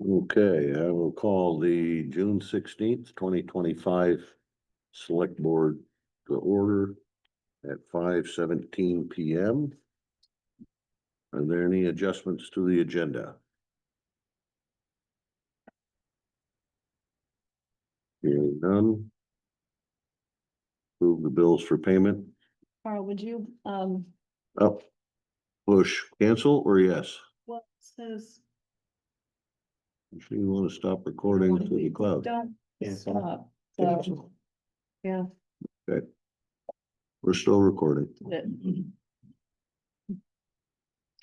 Okay, I will call the June 16th, 2025 Select Board to order at 5:17 PM. Are there any adjustments to the agenda? Hearing none. Move the bills for payment. Carl, would you, Up. Push cancel or yes? what says, Sure you want to stop recording to the cloud? don't Yeah. stop, so, yeah. Okay. We're still recording.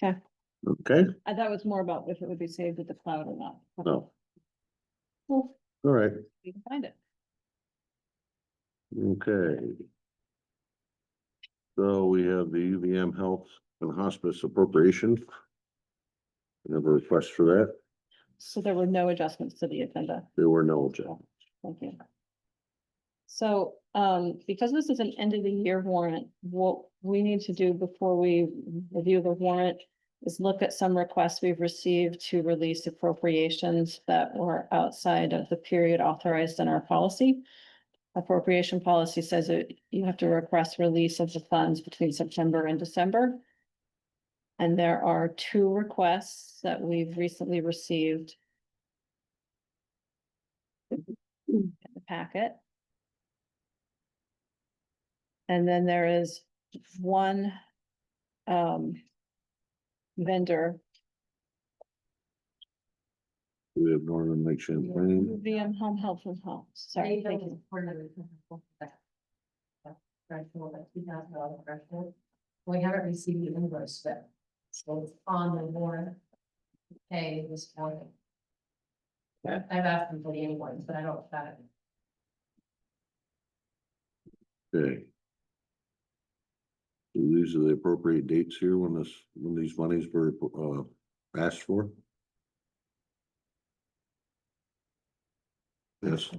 Okay, Okay, I thought it was more about if it would be saved at the cloud or not. no, Well, all right, we can find it. okay. So we have the UVM Health and Hospice Appropriation. We have a request for that. So there were no adjustments to the agenda. There were no adjustments. Thank you. So, because this is an end of the year warrant, what we need to do before we review the warrant is look at some requests we've received to release appropriations that were outside of the period authorized in our policy. Appropriation policy says that you have to request release of the funds between September and December. And there are two requests that we've recently received in the packet. And then there is one vendor, We have Northern Lake Champlain. VM Home Health and Home, sorry, thank you. We haven't received the invoice yet, so it's on the warrant. Pay this morning. I've asked them for the invoice, but I don't have it. Okay. So these are the appropriate dates here when these monies were asked for. Yes,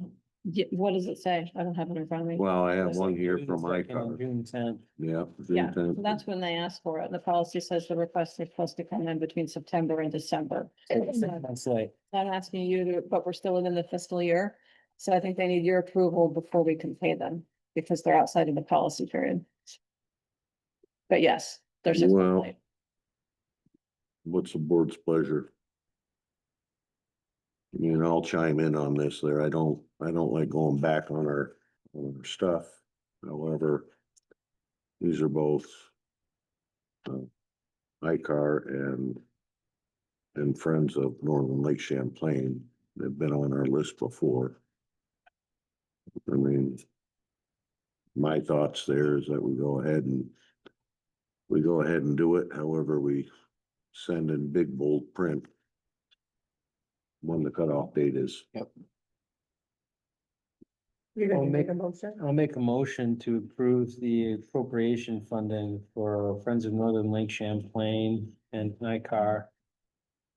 Yeah, what does it say? I don't have it in front of me. well, I have one here from my June 2nd and car. June 10th. Yeah. June Yeah, 10th. so that's when they asked for it. The policy says the request is supposed to come in between September and December. That's like, I'm asking you to, but we're still within the fiscal year. So I think they need your approval before we can pay them because they're outside of the policy period. But yes, there's. Well, what's the board's pleasure? I mean, I'll chime in on this there. I don't like going back on our stuff. However, these are both ICAR and Friends of Northern Lake Champlain. They've been on our list before. I mean, my thoughts there is that we go ahead and do it. However, we send in big bold print when the cutoff date is. You're I'll gonna make- make a motion? I'll make a motion to approve the appropriation funding for Friends of Northern Lake Champlain and NICAR.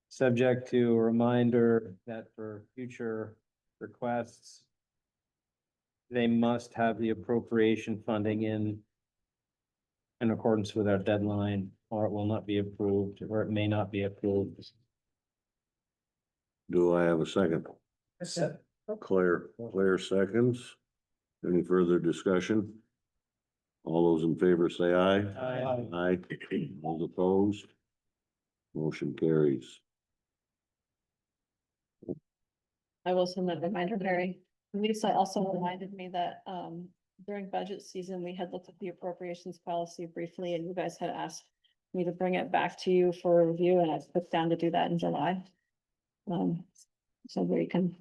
Subject to a reminder that for future requests, they must have the appropriation funding in accordance with our deadline, or it will not be approved, or it may not be approved. Do I have a second? Claire seconds. Any further discussion? All those in favor say aye. Aye. Aye. Those opposed? Motion carries. I will send that reminder, Mary. Lisa also reminded me that, during budget season, we had looked at the appropriations policy briefly and you guys had asked me to bring it back to you for a review and I put down to do that in July. So we can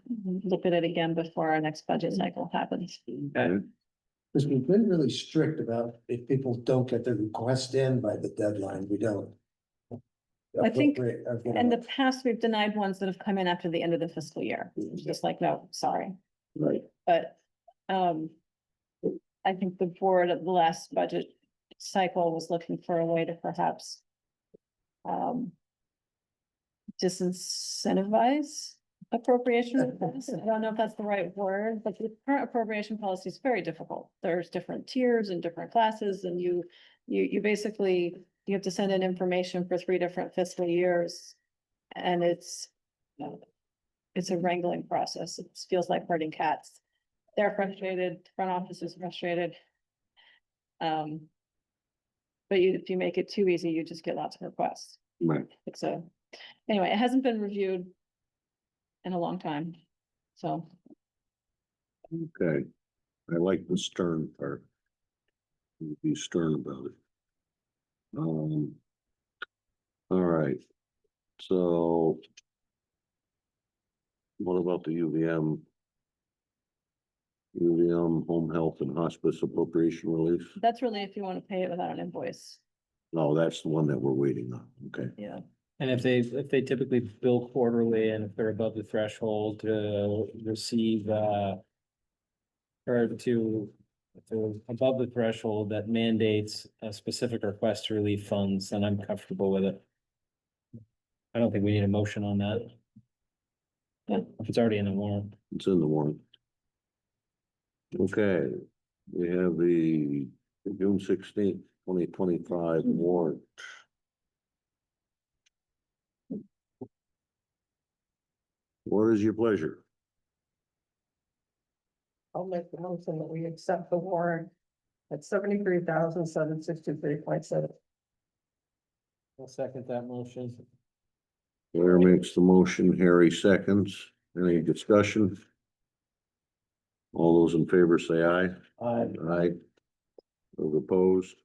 look at it again before our next budget cycle happens. Okay. Because we've been really strict about if people don't get their request in by the deadline, we don't. I think appropriate, In the past, we've denied ones that have come in after the end of the fiscal year. It's just like, no, sorry. Right. But, I think the board at the last budget cycle was looking for a way to perhaps disincentivize appropriation requests. I don't know if that's the right word, but the current appropriation policy is very difficult. There's different tiers and different classes and you basically, you have to send in information for 3 different fiscal years. And it's it's a wrangling process. It feels like herding cats. They're frustrated, front office is frustrated. But if you make it too easy, you just get lots of requests. Right. So, anyway, it hasn't been reviewed in a long time, so. Okay, I like the stern part. Be stern about it. All right, so. What about the UVM? UVM home health and hospice appropriation relief? That's really if you want to pay it without an invoice, No, that's the one that we're waiting on, okay. yeah. And if they typically bill quarterly and if they're above the threshold to receive, or to, if they're above the threshold that mandates a specific request to relieve funds, then I'm comfortable with it. I don't think we need a motion on that. Yeah. If it's already in the warrant. It's in the warrant. Okay, we have the June 16th, 2025 warrant. What is your pleasure? I'll make the motion that we accept the warrant at 73,763.7. I'll second that motion. Claire makes the motion, Harry seconds. Any discussion? All those in favor say aye. Aye. Those opposed,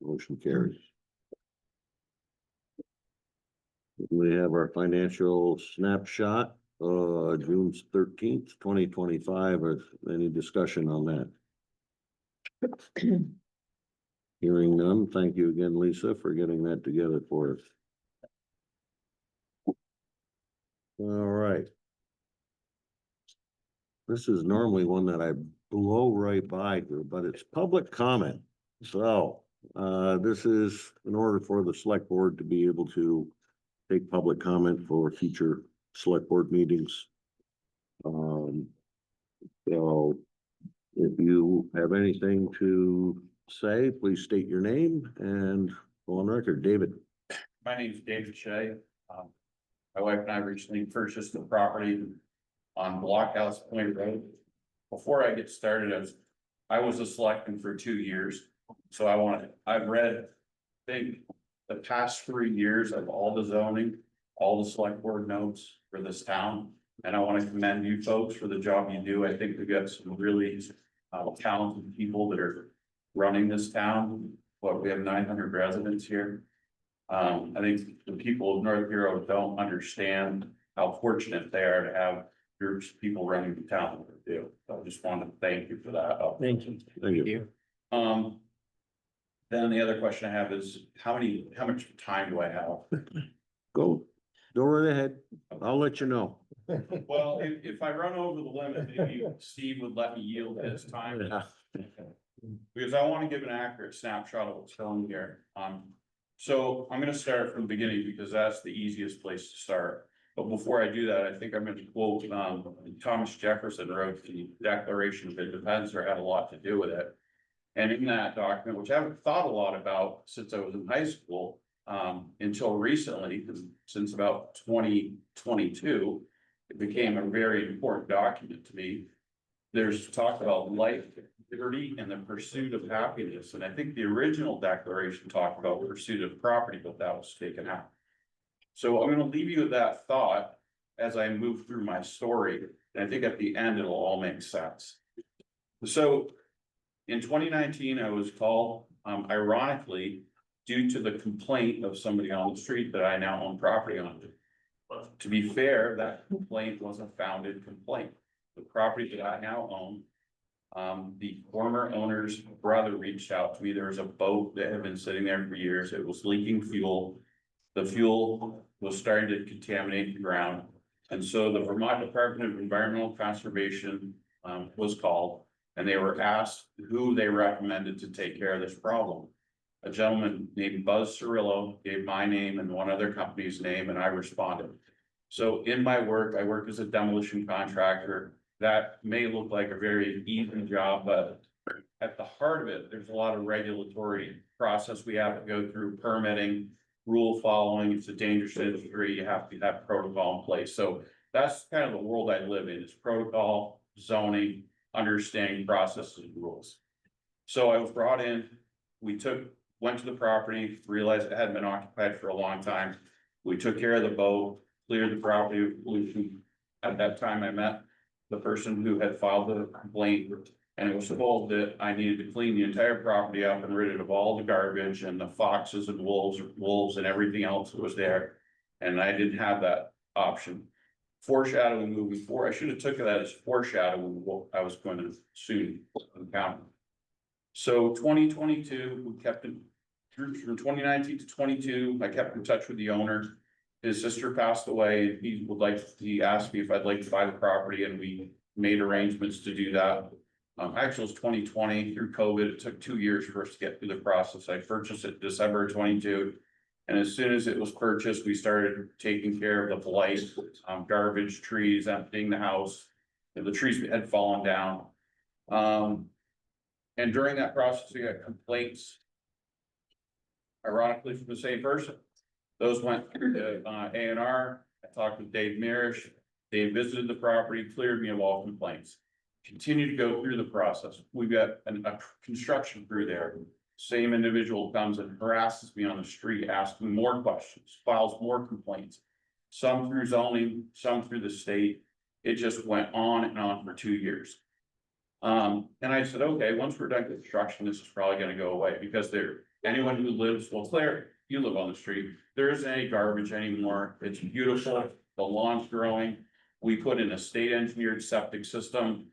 motion carries. We have our financial snapshot, June 13th, 2025. Any discussion on that? Hearing none, thank you again, Lisa, for getting that together for us. All right. This is normally one that I blow right by here, but it's public comment. So, this is in order for the select board to be able to take public comment for future select board meetings. So if you have anything to say, please state your name and go on record. David. My name is David Shea. My wife and I recently purchased the property on Blockhouse Point Road. Before I get started, I was a selectman for 2 years. So I've read, I think, the past 3 years of all the zoning, all the select board notes for this town. And I want to commend you folks for the job you do. I think we've got some really talented people that are running this town. We have 900 residents here. I think the people of North Bureau don't understand how fortunate they are to have groups of people running the town that they do. So I just wanted to thank you for that. Thank you. Thank you. Then the other question I have is how much time do I have? Go right ahead. I'll let you know. Well, if I run over the limit, maybe Steve would let me yield his time. Because I want to give an accurate snapshot of what's going here. So I'm gonna start from the beginning because that's the easiest place to start. But before I do that, I think I'm gonna quote, Thomas Jefferson wrote the Declaration of Independence, or had a lot to do with it. And in that document, which I haven't thought a lot about since I was in high school, until recently, since about 2022, it became a very important document to me. There's talk about life, liberty, and the pursuit of happiness. And I think the original declaration talked about pursuit of property, but that was taken out. So I'm gonna leave you with that thought as I move through my story. And I think at the end, it'll all make sense. So in 2019, I was called, ironically, due to the complaint of somebody on the street that I now own property on. To be fair, that complaint was a founded complaint. The property that I now own, the former owner's brother reached out to me. There was a boat that had been sitting there for years. It was leaking fuel. The fuel was starting to contaminate the ground. And so the Vermont Department of Environmental Conservation was called, and they were asked who they recommended to take care of this problem. A gentleman named Buzz Cirillo gave my name and one other company's name, and I responded. So in my work, I work as a demolition contractor. That may look like a very easy job, but at the heart of it, there's a lot of regulatory process we have to go through, permitting, rule following. It's a dangerous industry. You have to have protocol in place. So that's kind of the world I live in, is protocol, zoning, understanding processes and rules. So I was brought in, went to the property, realized it hadn't been occupied for a long time. We took care of the boat, cleared the property. At that time, I met the person who had filed the complaint. And it was told that I needed to clean the entire property up and rid of all the garbage and the foxes and wolves and everything else that was there. And I didn't have that option. Foreshadowing moving forward, I should have took that as foreshadowing what I was going to soon encounter. So 2022, we kept it through from 2019 to 22. I kept in touch with the owner. His sister passed away, and he asked me if I'd like to buy the property, and we made arrangements to do that. Actually, it was 2020 through COVID. It took 2 years for us to get through the process. I purchased it December 22. And as soon as it was purchased, we started taking care of the blight, garbage, trees, emptying the house. The trees had fallen down. And during that process, we got complaints. Ironically, from the same person. Those went through the A&R. I talked with Dave Mirish. Dave visited the property, cleared me of all complaints. Continue to go through the process. We've got a construction crew there. Same individual comes and harasses me on the street, asking more questions, files more complaints. Some through zoning, some through the state. It just went on and on for 2 years. And I said, okay, once we're done construction, this is probably gonna go away, because anyone who lives, well, Claire, you live on the street, there isn't any garbage anymore. It's beautiful, the lawn's growing. We put in a state engineered septic system.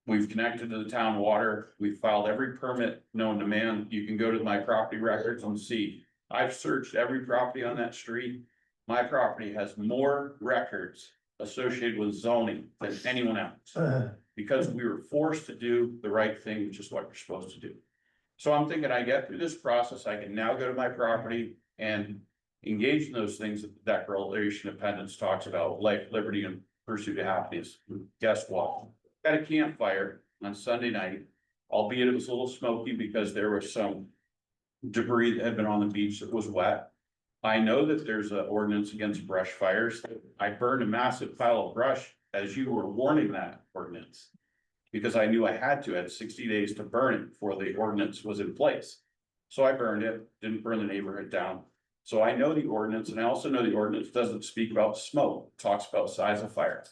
We've connected to the town water. We've filed every permit known to man. You can go to my property records and see. I've searched every property on that street. My property has more records associated with zoning than anyone else. Because we were forced to do the right thing, which is what you're supposed to do. So I'm thinking, I get through this process, I can now go to my property and engage in those things that the Declaration of Independence talks about: life, liberty, and pursuit of happiness. Guess what? Got a campfire on Sunday night, albeit it was a little smoky because there was some debris that had been on the beach that was wet. I know that there's an ordinance against brush fires. I burned a massive pile of brush as you were warning that ordinance, because I knew I had 60 days to burn it before the ordinance was in place. So I burned it, didn't burn the neighborhood down. So I know the ordinance, and I also know the ordinance doesn't speak about smoke, it talks about size of fire.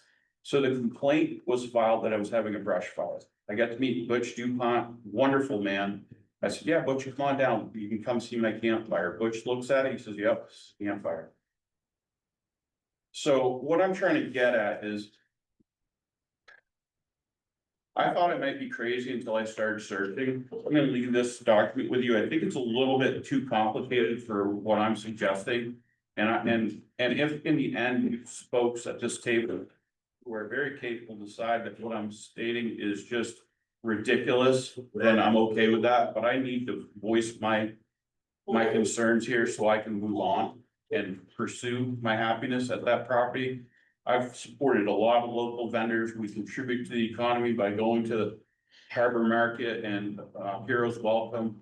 So the complaint was filed that I was having a brush fire. I got to meet Butch DuPont, wonderful man. I said, yeah, Butch, come on down, you can come see my campfire. Butch looks at it, he says, yep, campfire. So what I'm trying to get at is, I thought it might be crazy until I started searching. I'm gonna leave this document with you. I think it's a little bit too complicated for what I'm suggesting. And if in the end, you folks at this table who are very capable decide that what I'm stating is just ridiculous, then I'm okay with that. But I need to voice my concerns here so I can move on and pursue my happiness at that property. I've supported a lot of local vendors. We contribute to the economy by going to the Harbor Market and Heroes Welcome.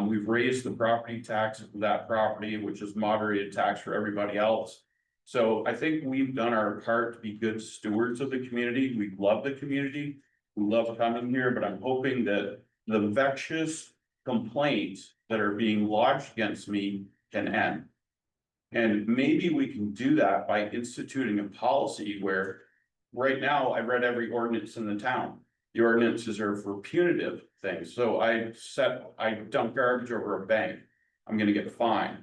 We've raised the property tax for that property, which is moderated tax for everybody else. So I think we've done our part to be good stewards of the community. We love the community. We love coming here, but I'm hoping that the vexatious complaints that are being lodged against me can end. And maybe we can do that by instituting a policy where, right now, I read every ordinance in the town. The ordinances are for punitive things. So I dump garbage over a bank, I'm gonna get fined.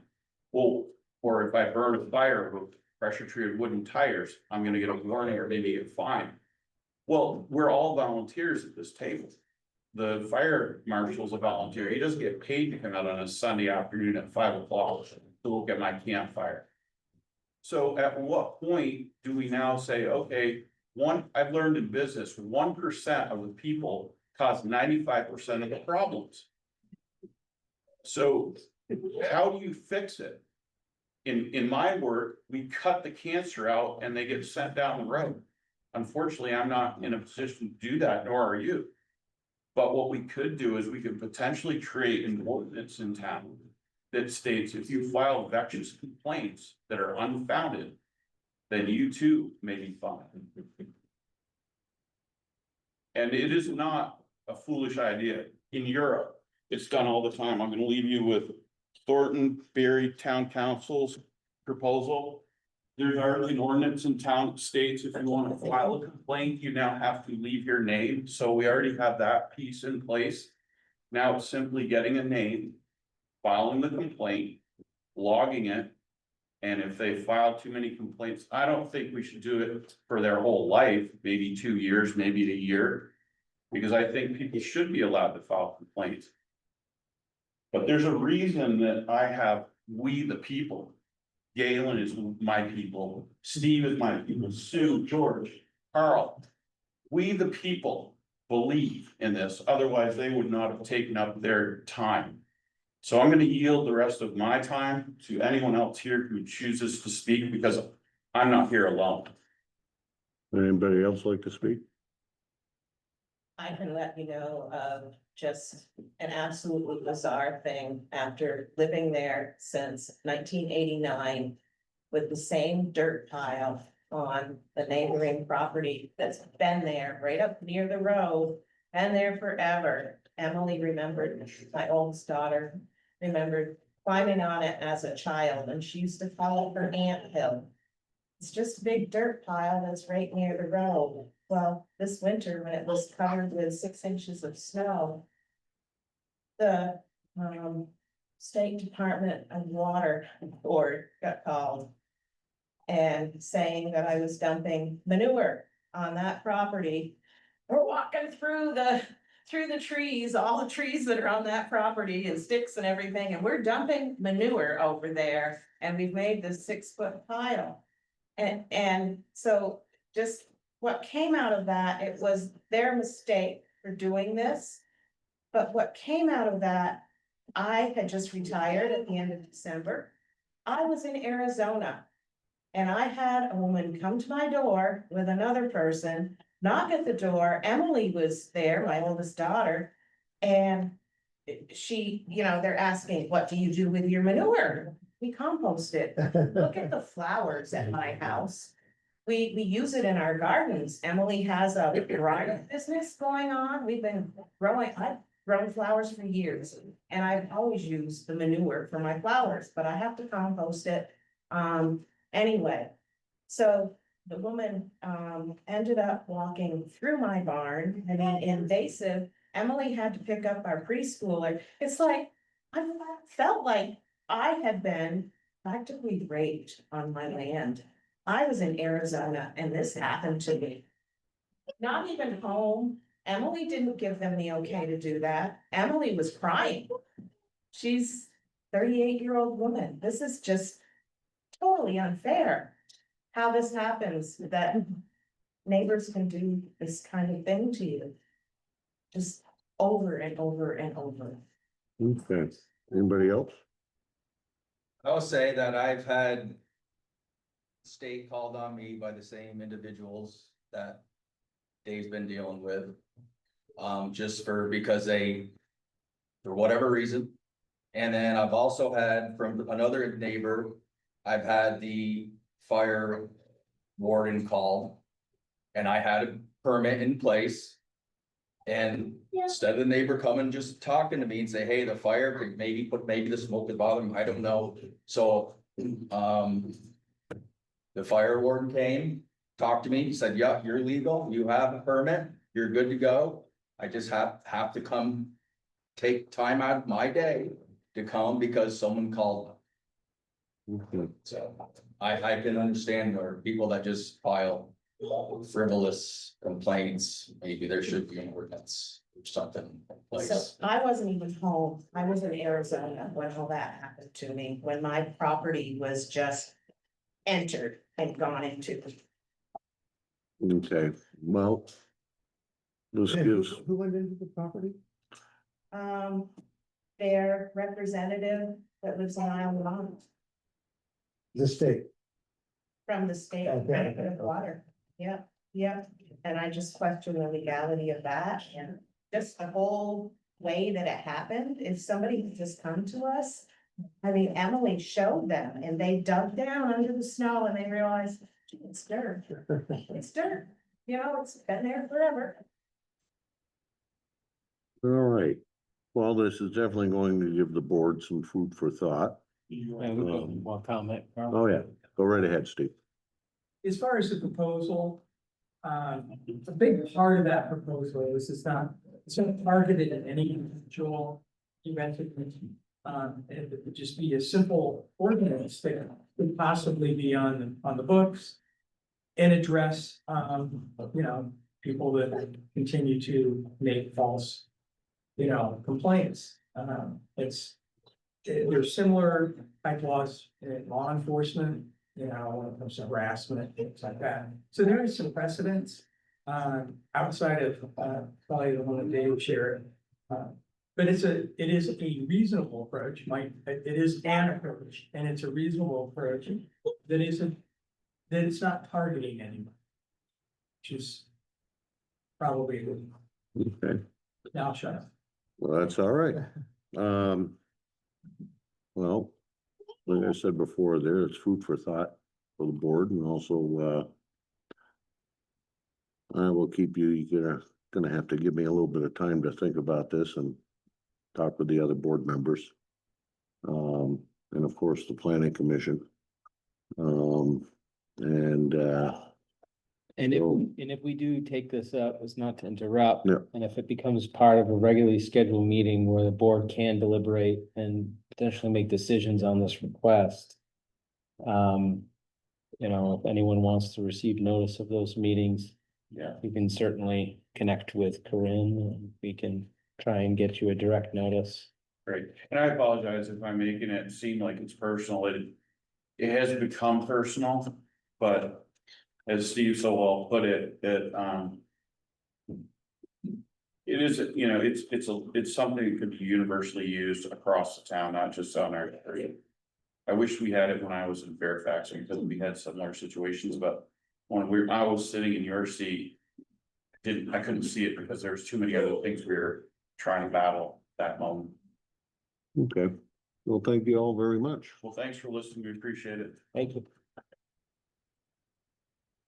Well, or if I burn a fire with pressure treated wooden tires, I'm gonna get a warning or maybe get fined. Well, we're all volunteers at this table. The fire marshal's a volunteer. He doesn't get paid to come out on a Sunday afternoon at 5 o'clock to look at my campfire. So at what point do we now say, okay, I've learned in business, 1% of the people cause 95% of the problems. So how do you fix it? In my work, we cut the cancer out and they get sent down the road. Unfortunately, I'm not in a position to do that, nor are you. But what we could do is we could potentially create an ordinance in town that states if you file vexatious complaints that are unfounded, then you too may be fined. And it is not a foolish idea. In Europe, it's done all the time. I'm gonna leave you with Thornton Berry Town Council's proposal. There's already an ordinance in town states, if you want to file a complaint, you now have to leave your name. So we already have that piece in place. Now it's simply getting a name, filing the complaint, logging it. And if they file too many complaints, I don't think we should do it for their whole life, maybe 2 years, maybe a year. Because I think people should be allowed to file complaints. But there's a reason that I have we the people. Galen is my people, Steve is my people, Sue, George, Carl. We the people believe in this, otherwise they would not have taken up their time. So I'm gonna yield the rest of my time to anyone else here who chooses to speak, because I'm not here alone. Anybody else like to speak? I can let you know of just an absolutely bizarre thing after living there since 1989. With the same dirt pile on the neighboring property that's been there right up near the road. And there forever. Emily remembered, my oldest daughter remembered climbing on it as a child, and she used to call it her anthill. It's just a big dirt pile that's right near the road. Well, this winter, when it was covered with 6 inches of snow, the State Department of Water Board got called and saying that I was dumping manure on that property. We're walking through the trees, all the trees that are on that property and sticks and everything, and we're dumping manure over there, and we've made this 6-foot pile. And so just what came out of that, it was their mistake for doing this. But what came out of that, I had just retired at the end of December. I was in Arizona. And I had a woman come to my door with another person, knock at the door. Emily was there, my oldest daughter. And she, they're asking, what do you do with your manure? We compost it. Look at the flowers at my house. We use it in our gardens. Emily has a garden business going on. I've grown flowers for years, and I've always used the manure for my flowers, but I have to compost it. Anyway, so the woman ended up walking through my barn. I mean, invasive. Emily had to pick up our preschooler. It's like, I felt like I had been practically raped on my land. I was in Arizona and this happened to me. Not even home. Emily didn't give them the okay to do that. Emily was crying. She's a 38-year-old woman. This is just totally unfair. How this happens, that neighbors can do this kind of thing to you. Just over and over and over. Okay, anybody else? I'll say that I've had state called on me by the same individuals that Dave's been dealing with. Because for whatever reason. And then I've also had from another neighbor, I've had the fire warden called. And I had a permit in place. And instead of the neighbor coming, just talking to me and say, hey, the fire could maybe the smoke is bothering him, I don't know. So, the fire warden came, talked to me, he said, yeah, you're legal, you have a permit, you're good to go. I just have to come, take time out of my day to come because someone called. Okay. So I can understand, or people that just file frivolous complaints, maybe there should be an ordinance or something in So place. I wasn't even home. I was in Arizona when all that happened to me, when my property was just entered and gone into. Okay, well. This gives, Who went into the property? Their representative that lives in Isle The state. from the state of water. Yeah, and I just question the legality of that and just the whole way that it happened. If somebody had just come to us, I mean, Emily showed them and they dug down under the snow and they realized It's dirt. It's dirt. You know, it's been there forever. All right. Well, this is definitely going to give the board some food for thought. And we've got one comment. Carl. Oh, yeah. Go right ahead, Steve. As far as the proposal, a big part of that proposal is it's not targeted at any individual event. It would just be a simple ordinance that could possibly be on the books and address, people that continue to make false, complaints. There's similar type laws in law enforcement, when it comes to harassment, things like that. So there is some precedents, outside of, probably the one that Dave shared. But it is a reasonable approach, it is an approach, and it's a reasonable approach that it's not targeting anyone. Which is probably a good, Okay. now shut up. Well, that's all right. Well, like I said before, there's food for thought for the board, and also, I will keep you're gonna have to give me a little bit of time to think about this and talk with the other board members. And of course, the planning commission. And if we do take this up, it's not to interrupt. Yeah. And if it becomes part of a regularly scheduled meeting where the board can deliberate and potentially make decisions on this request. If anyone wants to receive notice of those meetings. Yeah. You can certainly connect with Corinne and we can try and get you a direct notice. Great, and I apologize if I'm making it seem like it's personal, it has become personal, but as Steve so well put it, it is, it's something that could be universally used across the town, not just on our area. I wish we had it when I was in Fairfax, because we had similar situations, but when I was sitting in your seat, I couldn't see it because there was too many other things we were trying to battle that moment. okay, well, thank you all very much. Well, thanks for listening, we appreciate it. Thank you.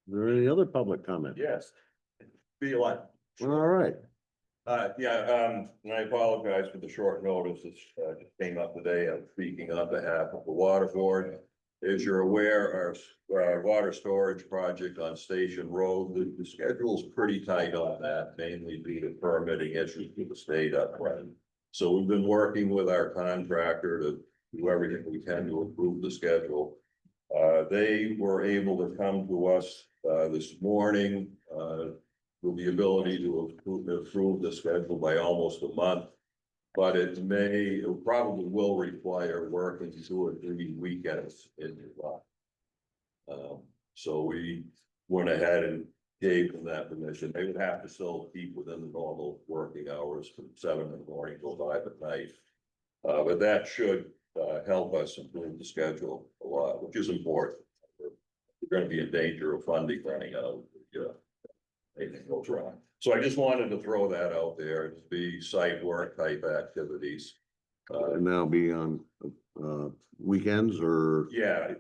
Is there any other public comment? Yes. Be like, All right, and I apologize for the short notice. This just came up today. I'm speaking on behalf of the water board. As you're aware, our water storage project on Station Road, the schedule's pretty tight on that, mainly due to permitting issues with the state up front. So we've been working with our contractor to do everything we can to improve the schedule. They were able to come to us this morning with the ability to improve the schedule by almost a month. But it probably will require working 2 or 3 weekends in July. So we went ahead and gave them that permission. They would have to still keep within the normal working hours from 7 in the morning till 5 at night. But that should help us improve the schedule a lot, which is important. We're going to be in danger of funding running out. Anything goes wrong. So I just wanted to throw that out there. It'd be site work type activities. and now be on, weekends or? Yeah,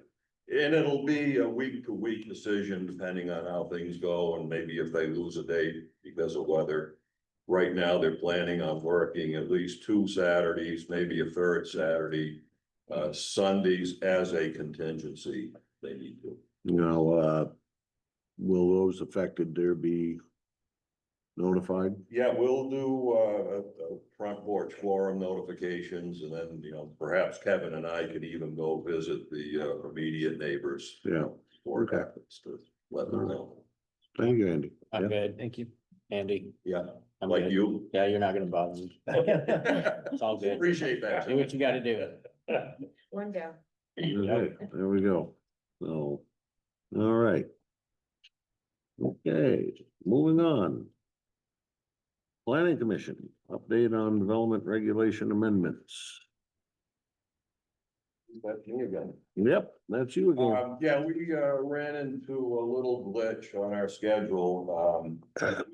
and it'll be a week to week decision depending on how things go and maybe if they lose a day because of weather. Right now, they're planning on working at least 2 Saturdays, maybe a 3rd Saturday, Sundays as a contingency. They need to. Will those affected there be notified? Yeah, we'll do a front porch forum notifications and then, perhaps Kevin and I could even go visit the immediate neighbors. Yeah. Before it Okay. happens to let them know. Thank you, Andy. I'm Yeah. good. Thank you. Andy, Yeah, I'm like good. you. Yeah, you're not gonna bother me. It's all good. Appreciate that. Do what you gotta do. One down. Okay, there we go. So, all right. Okay, moving on. Planning Commission, update on development regulation amendments. That's me again. Yep, that's you again. Yeah, we ran into a little glitch on our schedule.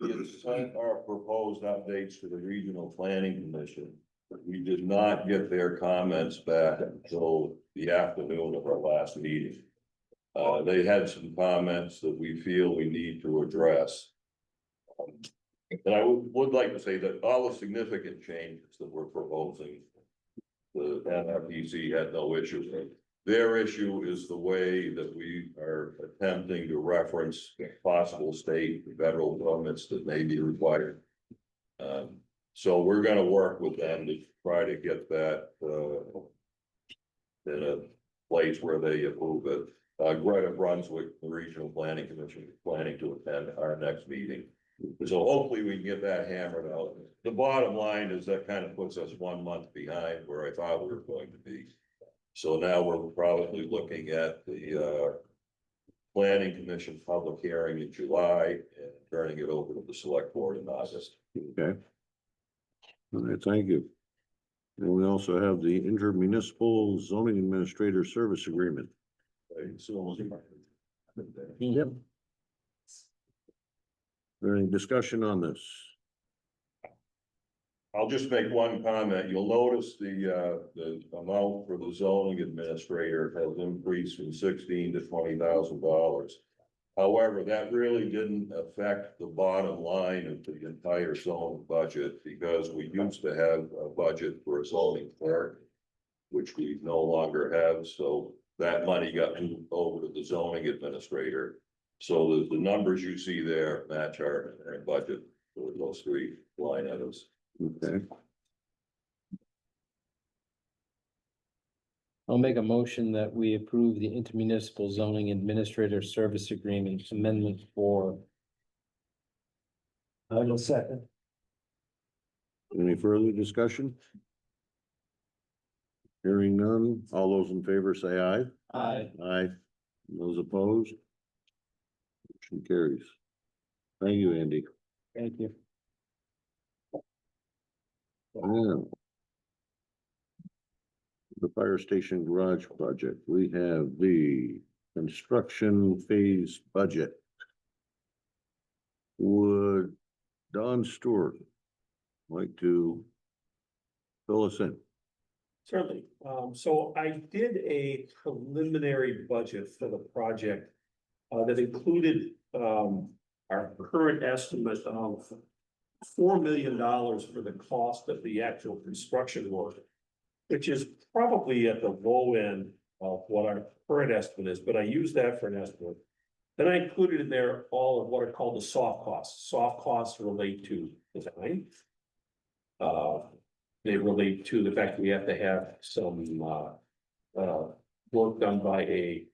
We had sent our proposed updates to the Regional Planning Commission. But we did not get their comments back until the afternoon of our last meeting. They had some comments that we feel we need to address. And I would like to say that all the significant changes that we're proposing, the NRPC had no issue with. Their issue is the way that we are attempting to reference possible state and federal governments that may be required. So we're gonna work with them to try to get that, in a place where they approve it. Greta Brunswick, the Regional Planning Commission, is planning to attend our next meeting. So hopefully we can get that hammered out. The bottom line is that kind of puts us 1 month behind where I thought we were going to be. So now we're probably looking at the Planning Commission public hearing in July and turning it over to the Select Board in August. Okay. All right, thank you. And we also have the intermunicipal zoning administrator service agreement. Right, so. Yep. Any discussion on this? I'll just make one comment. You'll notice the amount for the zoning administrator has increased from $16,000 to $20,000. However, that really didn't affect the bottom line of the entire zoning budget because we used to have a budget for a zoning clerk, which we no longer have. So that money got moved over to the zoning administrator. So the numbers you see there match our budget for those three line items. Okay, I'll make a motion that we approve the intermunicipal zoning administrator service agreement amendment for. I will second. any further discussion? Hearing none, all those in favor say aye. Aye. Aye. Those opposed? Motion carries. Thank you, Andy. Thank you. Yeah. The fire station garage project, we have the construction phase budget. Would Don Stewart like to fill us in? Certainly. So I did a preliminary budget for the project that included our current estimate of $4 million for the cost of the actual construction work, which is probably at the low end of what our current estimate is, but I used that for an estimate. Then I included in there all of what are called the soft costs. Soft costs relate to design. They relate to the fact that we have to have some work done by a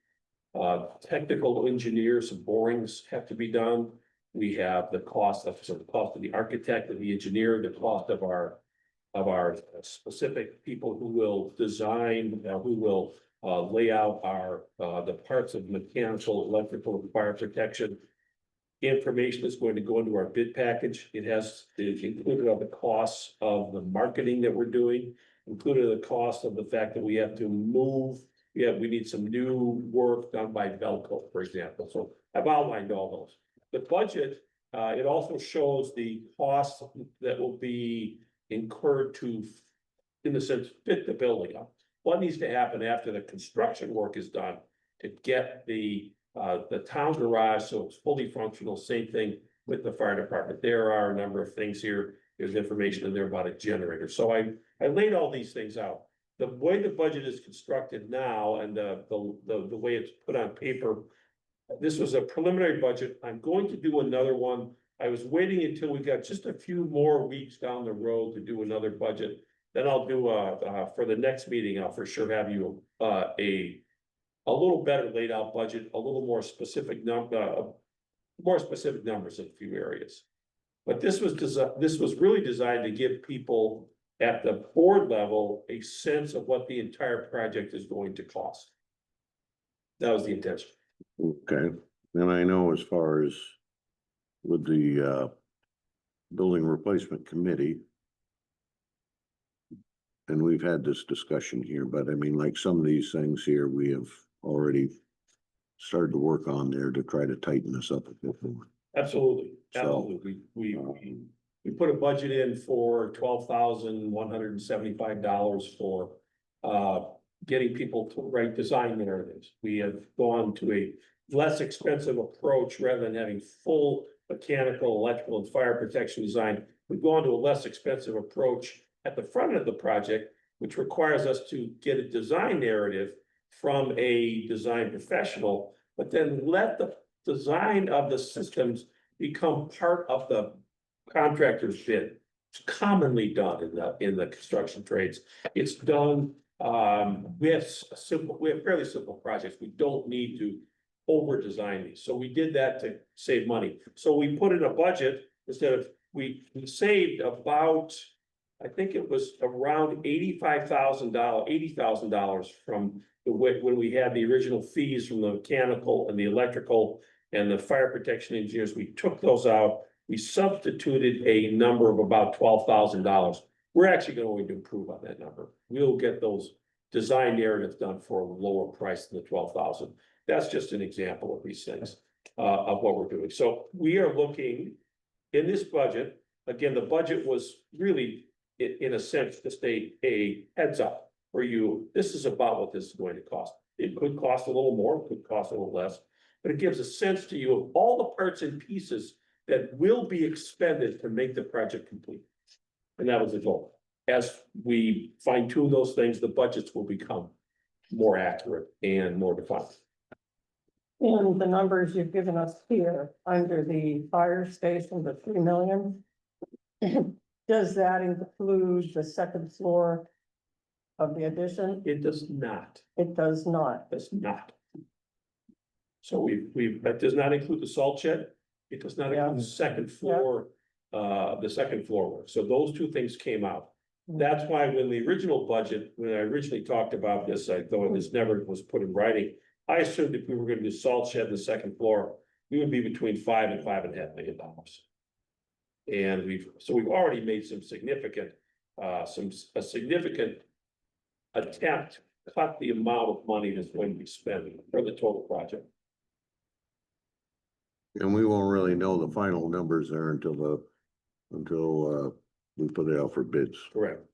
technical engineer, some borings have to be done. We have the cost of the architect and the engineer, the cost of our specific people who will design, who will lay out our the parts of mechanical, electrical, and fire protection. Information is going to go into our bid package. It's included on the costs of the marketing that we're doing, included the cost of the fact that we have to move. We need some new work done by Velco, for example. So I've outlined all those. The budget, it also shows the costs that will be incurred to, in the sense, fit the building up. What needs to happen after the construction work is done to get the town garage so it's fully functional? Same thing with the fire department. There are a number of things here. There's information in there about a generator. So I laid all these things out. The way the budget is constructed now and the way it's put on paper, this was a preliminary budget. I'm going to do another one. I was waiting until we got just a few more weeks down the road to do another budget. Then I'll do for the next meeting, I'll for sure have you a little better laid out budget, a little more specific numbers in a few areas. But this was really designed to give people at the board level a sense of what the entire project is going to cost. That was the intention. Okay, and I know as far as with the building replacement committee. And we've had this discussion here, but I mean, like some of these things here, we have already started to work on there to try to tighten this up a bit more. Absolutely, So, absolutely. We put a budget in for $12,175 for getting people to write design narratives. We have gone to a less expensive approach rather than having full mechanical, electrical and fire protection design. We've gone to a less expensive approach at the front of the project, which requires us to get a design narrative from a design professional, but then let the design of the systems become part of the contractor's bid. It's commonly done in the construction trades. It's done, we have fairly simple projects. We don't need to over design these. So we did that to save money. So we put in a budget instead of, we saved about, I think it was around $80,000 from the when we had the original fees from the mechanical and the electrical and the fire protection engineers. We took those out. We substituted a number of about $12,000. We're actually going to improve on that number. We'll get those design narratives done for a lower price than the 12,000. That's just an example of these things, of what we're doing. So we are looking in this budget, again, the budget was really, in a sense, just a heads up for you. This is about what this is going to cost. It could cost a little more, it could cost a little less, but it gives a sense to you of all the parts and pieces that will be expended to make the project complete. And that was the goal. As we fine tune those things, the budgets will become more accurate and more defined. And the numbers you've given us here under the fire station, the 3 million. Does that include the second floor of the addition? It does not. It does not. Does not. So that does not include the salt shed. It does not include the second floor, the second floor work. So those two things came out. That's why when the original budget, when I originally talked about this, I thought this never was put in writing. I assumed if we were gonna do salt shed in the second floor, we would be between $5 and $5.5 million. And we've already made some significant, a significant attempt to cut the amount of money that's going to be spent for the total project. And we won't really know the final numbers there until we put it out for bids. Correct.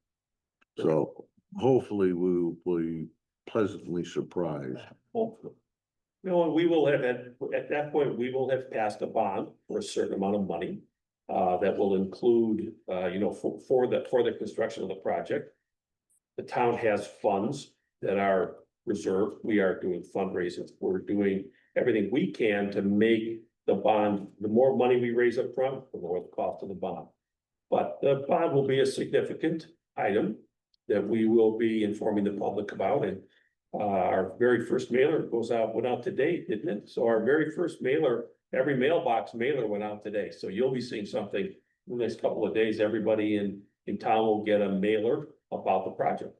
So hopefully we will be pleasantly surprised. Hopefully. No, and we will have, at that point, we will have passed a bond for a certain amount of money. That will include, for the construction of the project. The town has funds that are reserved. We are doing fundraisers. We're doing everything we can to make the bond, the more money we raise up front, the lower the cost of the bond. But the bond will be a significant item that we will be informing the public about. And our very first mailer went out today, didn't it? So our very first mailer, every mailbox mailer went out today. So you'll be seeing something in the next couple of days. Everybody in town will get a mailer about the project.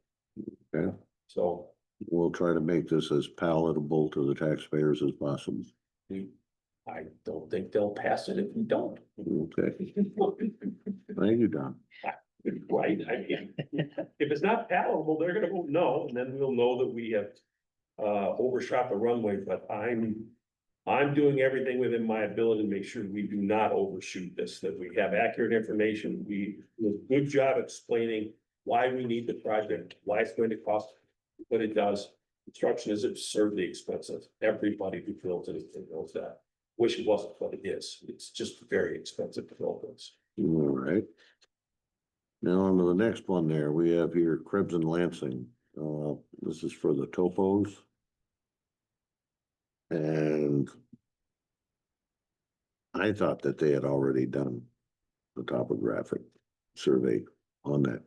Okay. So We'll try to make this as palatable to the taxpayers as possible. I don't think they'll pass it if we don't. Okay, thank you, Don. Right, I mean, if it's not palatable, they're gonna vote no, and then we'll know that we have overshot the runway, but I'm doing everything within my ability to make sure we do not overshoot this, that we have accurate information. We do a good job explaining why we need the project, why it's going to cost what it does. Construction is absurdly expensive. Everybody who builds anything knows that. Wish it wasn't, but it is. It's just very expensive to build this. All right. Now on to the next one there, we have here Krebs and Lansing. This is for the topos. And I thought that they had already done the topographic survey on that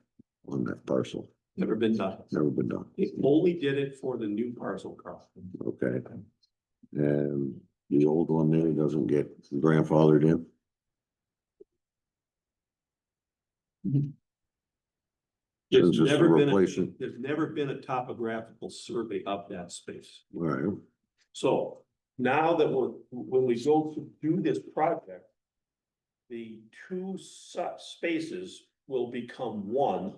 parcel. Never been done. Never been done. They only did it for the new parcel, Carl. Okay. And the old one there doesn't get grandfathered in? Since it's a replacement. There's never been a topographical survey of that space. All right. So now that when we go to do this project, the two spaces will become one.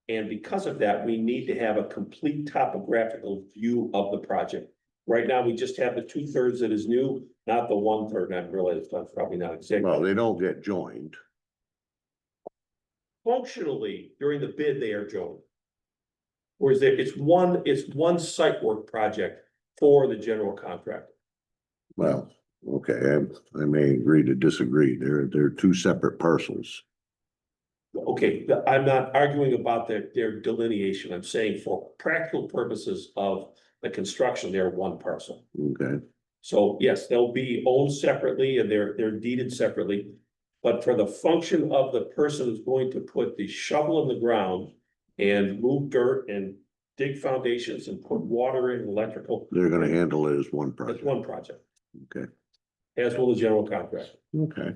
And because of that, we need to have a complete topographical view of the project. Right now, we just have the 2/3 that is new, not the 1/3. I realize that's probably not exactly. Well, they don't get joined. Functionally, during the bid, they are joined. Whereas it's one site work project for the general contractor. Well, okay, I may agree to disagree. They're two separate parcels. Okay, I'm not arguing about their delineation. I'm saying for practical purposes of the construction, they're one parcel. Okay, So yes, they'll be owned separately and they're deeded separately. But for the function of the person who's going to put the shovel in the ground and move dirt and dig foundations and put water in, electrical, they're gonna handle it as one it's project. one project, Okay, as will the general contractor. okay,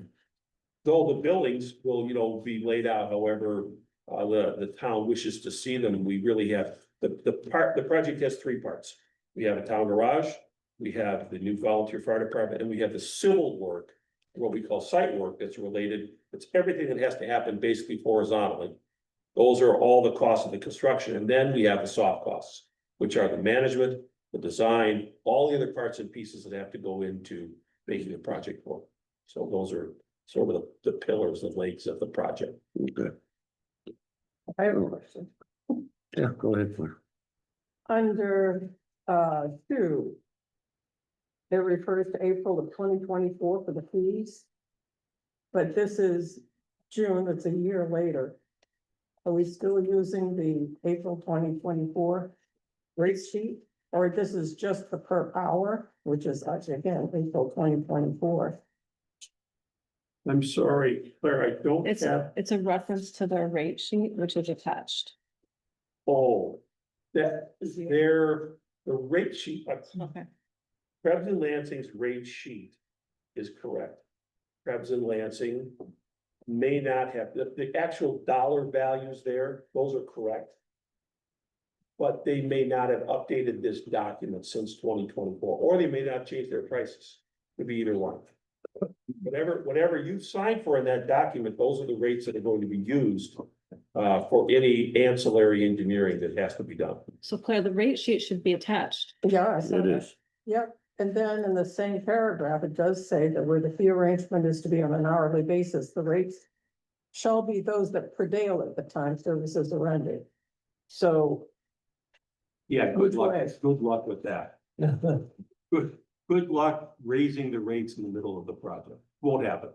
Though the buildings will, be laid out however the town wishes to see them. We really have, the project has three parts. We have a town garage, we have the new volunteer fire department, and we have the civil work, what we call site work that's related. It's everything that has to happen basically horizontally. Those are all the costs of the construction, and then we have the soft costs, which are the management, the design, all the other parts and pieces that have to go into making the project work. So those are sort of the pillars and legs of the project. okay. I have a question. Yeah, go ahead, Claire. Under, two. It refers to April of 2024 for the fees. But this is June, it's a year later. Are we still using the April 2024 rate sheet? Or this is just the per hour, which is actually again, April 2024. I'm sorry, Claire, I don't It's a reference to their rate sheet, which is attached. Oh, that is the rate sheet, Okay. Krebs and Lansing's rate sheet is correct. Krebs and Lansing may not have, the actual dollar values there, those are correct. But they may not have updated this document since 2024, or they may not change their prices. Could be either one. Whatever you sign for in that document, those are the rates that are going to be used for any ancillary engineering that has to be done. So Claire, the rate sheet should be attached. Yeah, I saw It that. is. Yep, and then in the same paragraph, it does say that where the fee arrangement is to be on an hourly basis, the rates shall be those that prevail at the time services are rendered. So, Yeah, Which way? Good luck with that. Good luck raising the rates in the middle of the project. Won't happen.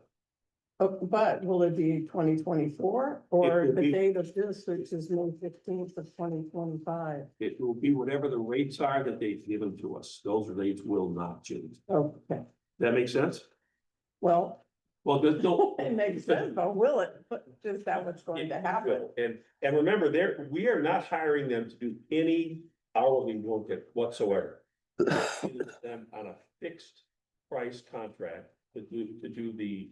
but will it be 2024 or It will the be- date of this, which is May 15th of 2025? It will be whatever the rates are that they've given to us. Those rates will not change. Okay, That make sense? well, Well, there's no. it makes sense, but will it? But is that what's going to happen? And remember, we are not hiring them to do any hourly work whatsoever. It is them on a fixed price contract to do the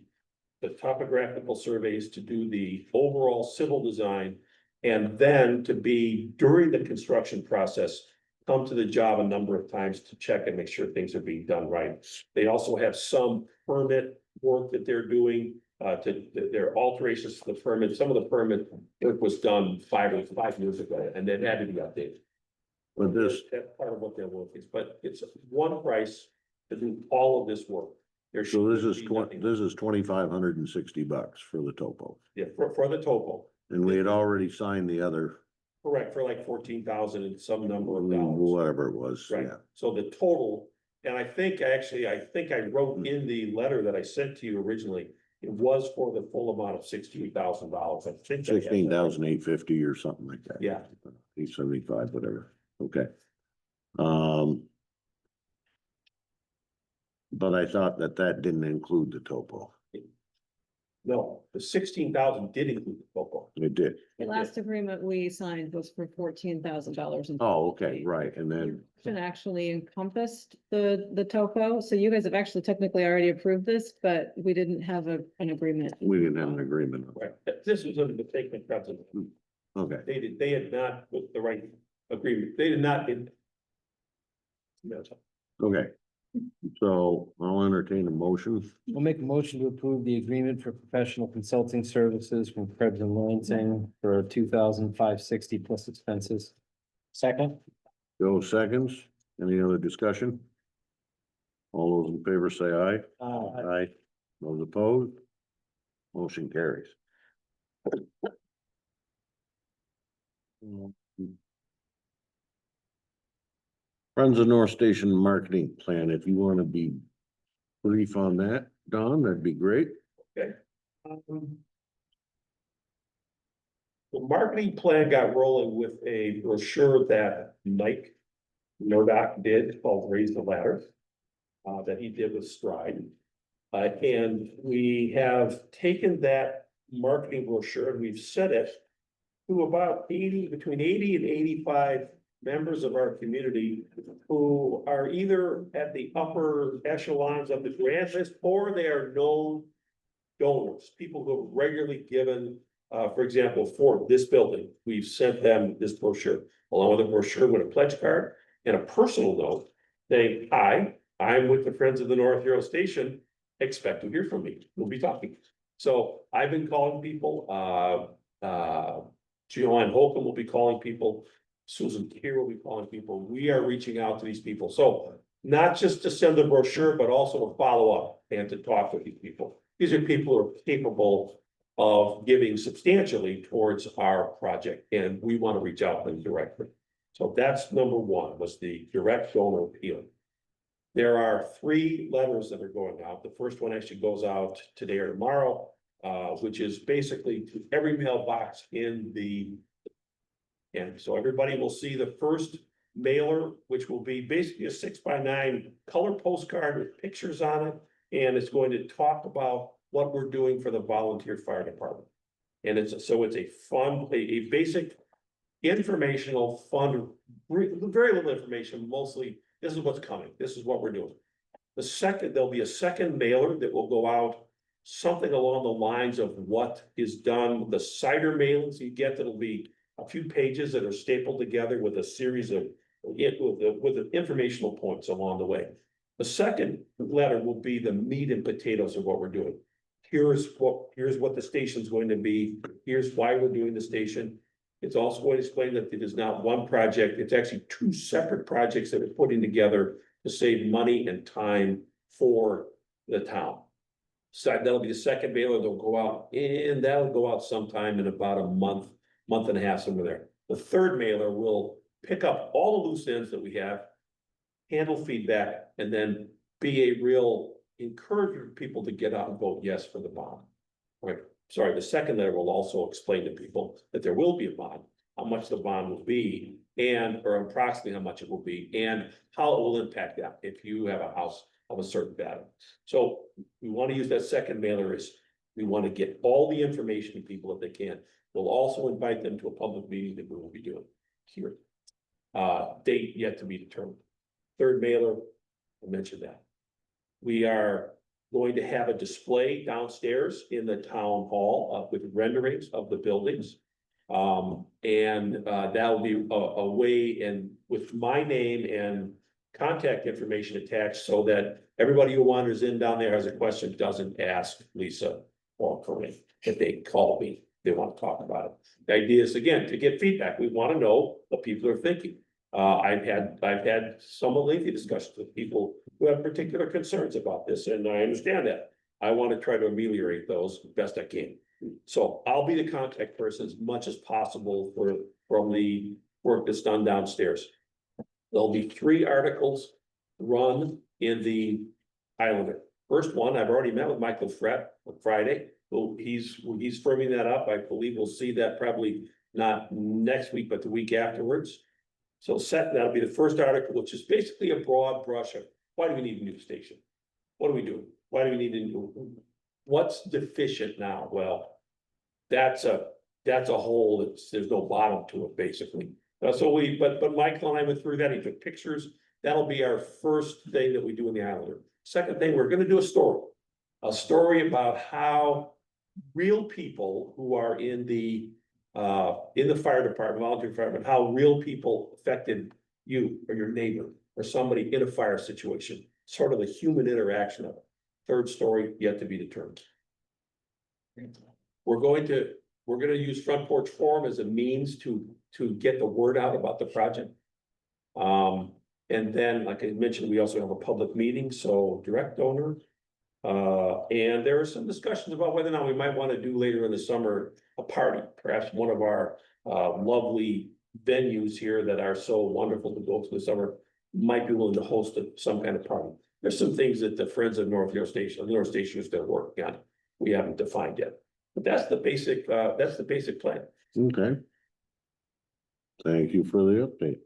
topographical surveys, to do the overall civil design. And then to be during the construction process, come to the job a number of times to check and make sure things are being done right. They also have some permit work that they're doing, their alterations to the permit. Some of the permit work was done 5 years ago and then had to be updated. But this, That's part of what their work is, but it's one price to do all of this work. so this is nothing- $2,560 for the topo. Yeah, for the topo, And we had already signed the other, correct, for like 14,000 and some number of dollars. whatever it was, Right, yeah. so the total, and I think I wrote in the letter that I sent to you originally, it was for the full amount of $68,000. I think. I had that. 16,850 or something like that. Yeah. 875, whatever, okay. But I thought that didn't include the topo. No, the 16,000 did include the topo. It did. The last agreement we signed was for $14,000. Oh, okay, right, and then, It actually encompassed the topo, so you guys have actually technically already approved this, but we didn't have an agreement. we didn't have an agreement. on Right, this was under the taking precedent. it. Okay, They had not put the right agreement, they did not. okay. So I'll entertain a motion. We'll make a motion to approve the agreement for professional consulting services from Krebs and Lansing for 2,560 plus expenses. Second? Joe seconds. Any other discussion? All those in favor say aye. Aye. Those opposed? Motion carries. Friends of North Station marketing plan, if you want to be brief on that, Don, that'd be great. The marketing plan got rolling with a brochure that Mike Murdoch did called Raise the Ladder. That he did with Stride. And we have taken that marketing brochure and we've set it to about 80, between 80 and 85 members of our community who are either at the upper echelons of the grant list or they are known donors, people who have regularly given, for example, for this building, we've sent them this brochure, along with a brochure with a pledge card and a personal note saying, hi, I'm with the Friends of the North Hero Station, expect to hear from me, we'll be talking. So I've been calling people, Joanne Holcomb will be calling people, Susan Keir will be calling people, we are reaching out to these people, so not just to send a brochure, but also to follow up and to talk with these people. These are people who are capable of giving substantially towards our project, and we want to reach out to them directly. So that's number one, was the direct donor appeal. There are 3 letters that are going out. The first one actually goes out today or tomorrow, which is basically to every mailbox in the. And so everybody will see the first mailer, which will be basically a 6x9 color postcard with pictures on it. And it's going to talk about what we're doing for the volunteer fire department. And it's a fun, a basic informational fund, very little information, mostly this is what's coming, this is what we're doing. There'll be a second mailer that will go out, something along the lines of what is done, the cider mailings you get, that'll be a few pages that are stapled together with a series of, with the informational points along the way. The second letter will be the meat and potatoes of what we're doing. Here's what the station's going to be, here's why we're doing the station. It's also going to explain that it is not one project, it's actually 2 separate projects that we're putting together to save money and time for the town. So that'll be the second mailer that'll go out, and that'll go out sometime in about a month and a half, somewhere there. The third mailer will pick up all the loose ends that we have, handle feedback, and then be a real encourager for people to get out and vote yes for the bond. Right. Sorry, the second letter will also explain to people that there will be a bond, how much the bond will be, and or approximately how much it will be, and how it will impact that if you have a house of a certain value. So we want to use that second mailer is we want to get all the information to people if they can. We'll also invite them to a public meeting that we will be doing here. Date yet to be determined. Third mailer, I mentioned that. We are going to have a display downstairs in the town hall with renderings of the buildings. That will be a way, and with my name and contact information attached, so that everybody who wanders in down there has a question doesn't ask Lisa or Corinne. If they call me, they want to talk about it. The idea is, again, to get feedback. We want to know what people are thinking. I've had somewhat lengthy discussions with people who have particular concerns about this, and I understand that. I want to try to ameliorate those best I can. So I'll be the contact person as much as possible from the work that's done downstairs. There'll be 3 articles run in the Islander. First one, I've already met with Michael Frett on Friday. Well, he's firming that up. I believe we'll see that probably not next week, but the week afterwards. So that'll be the first article, which is basically a broad brush of why do we need a new station? What are we doing? Why do we need a new? What's deficient now? Well, that's a hole there's no bottom to it, basically. So but Michael and I went through that. He took pictures. That'll be our first thing that we do in the Islander. Second thing, we're going to do a story about how real people who are in the fire department, volunteer firemen, how real people affected you or your neighbor or somebody in a fire situation, sort of the human interaction of it. Third story yet to be determined. We're going to use Front Porch Forum as a means to get the word out about the project. And then, like I mentioned, we also have a public meeting, so direct donor. And there are some discussions about whether or not we might want to do later in the summer a party, perhaps one of our lovely venues here that are so wonderful to go to the summer. might be willing to host some kind of party. There's some things that the Friends of North York Station is still working on. We haven't defined yet, but that's the basic plan. Okay. Thank you for the update.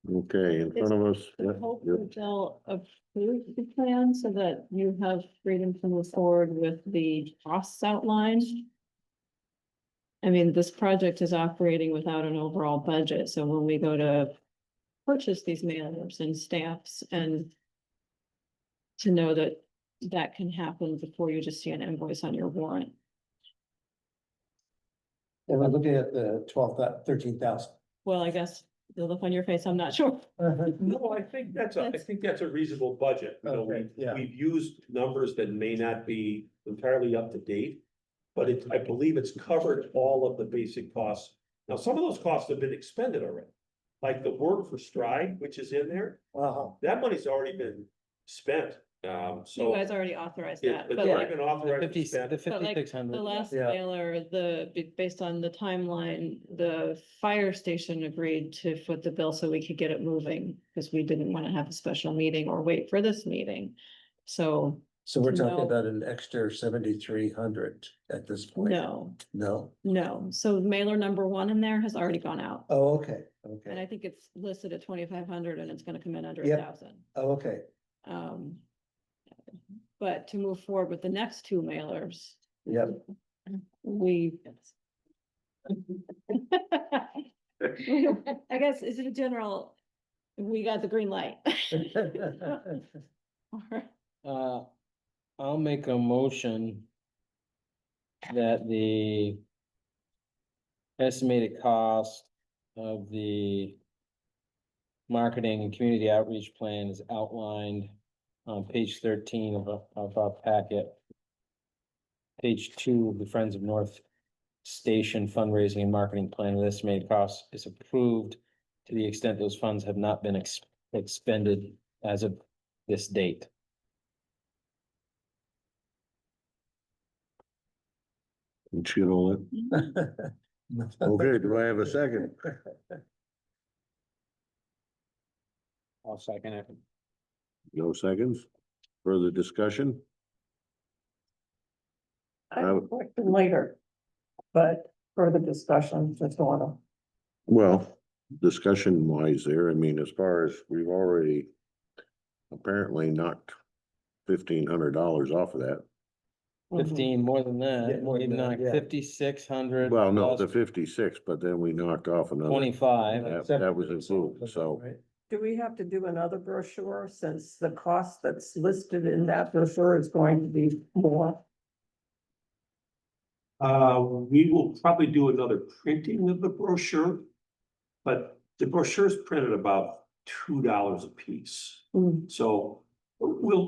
Okay, in front of us. I Yep, hope yep. that they'll approve the plan so that you have freedom to move forward with the costs outlined. I mean, this project is operating without an overall budget, so when we go to purchase these mailers and stamps and to know that that can happen before you just see an invoice on your warrant. And we're looking at the 13,000. Well, I guess the look on your face, I'm not sure. No, I think that's a reasonable budget. You know, Okay, yeah. we've used numbers that may not be entirely up to date. But I believe it's covered all of the basic costs. Now, some of those costs have been expended already. Like the work for Stride, which is in there, that money's already been spent. You So guys already authorized it's that, but already like been authorized and spent. The But like 5,600. the last Yeah. mailer, based on the timeline, the fire station agreed to foot the bill so we could get it moving. Because we didn't want to have a special meeting or wait for this meeting. So So we're talking No. about an extra 7,300 at this point? no, No? no. So mailer number 1 in there has already gone out. Oh, okay, And I okay. think it's listed at 2,500 and it's gonna come in under Yep. 1,000. Oh, okay. But to move forward with the next 2 mailers, Yep. we. I guess is it a general, we got the green light. I'll make a motion that the estimated cost of the marketing and community outreach plan is outlined on page 13 of our packet. Page 2 of the Friends of North Station fundraising and marketing plan with estimated costs is approved to the extent those funds have not been expended as of this date. Did you get all that? Okay, do I have a second? I'll second it. No seconds? Further discussion? I have a question later, but further discussion, just wanna. Well, discussion wise there, I mean, as far as we've already apparently knocked $1,500 off of that. 15, more than Yeah, that, more than we've that, knocked yeah. 5,600. Well, no, plus the 56, but then we knocked off another. 25. That was included, so. Right. Do we have to do another brochure since the cost that's listed in that brochure is going to be more? We will probably do another printing of the brochure. But the brochure is printed about $2 a piece. Hmm. So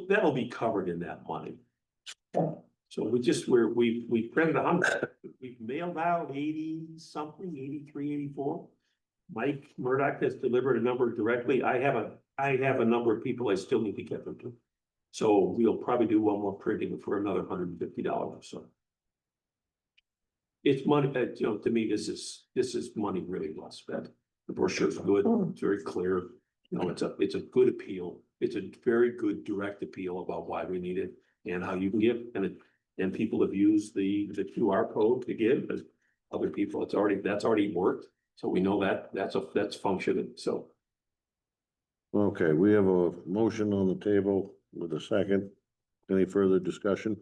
that'll be covered in that money. So we printed 100, we've mailed out 80 something, 83, 84. Mike Murdoch has delivered a number directly. I have a number of people I still need to get them to. So we'll probably do one more printing for another $150 or so. It's money that, you know, to me, this is money really well spent. The brochure's good, it's very clear, you know, it's a good appeal. It's a very good direct appeal about why we need it and how you can give, and people have used the QR code to give, as other people, that's already worked. So we know that's functioning, so. Okay, we have a motion on the table with a second. Any further discussion?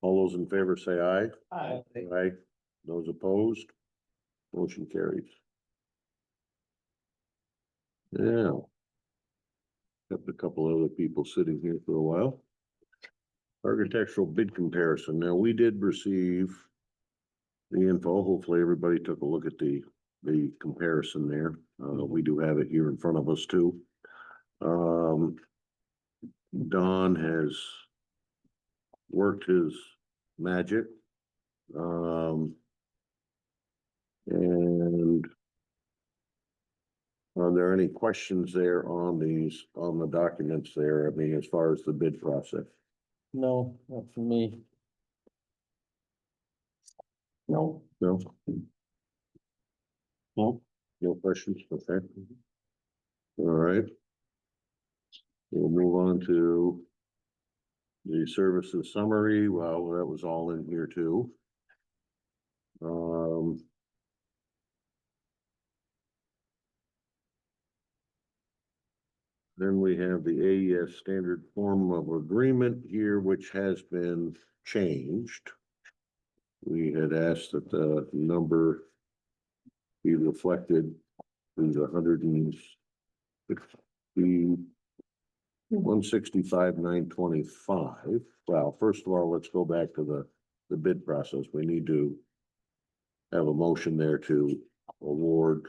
All those in favor say aye. Aye. Aye. Those opposed? Motion carries. Now. Got a couple other people sitting here for a while. Architectural bid comparison. Now, we did receive the info. Hopefully, everybody took a look at the comparison there. We do have it here in front of us too. Don has worked his magic. And are there any questions there on the documents there? I mean, as far as the bid process? No, not for me. No, No? No? No questions? Okay. All right. We'll move on to the services summary. Well, that was all in here too. Then we have the AES standard form of agreement here, which has been changed. We had asked that the number be reflected to the 165,925. Well, first of all, let's go back to the bid process. We need to have a motion there to award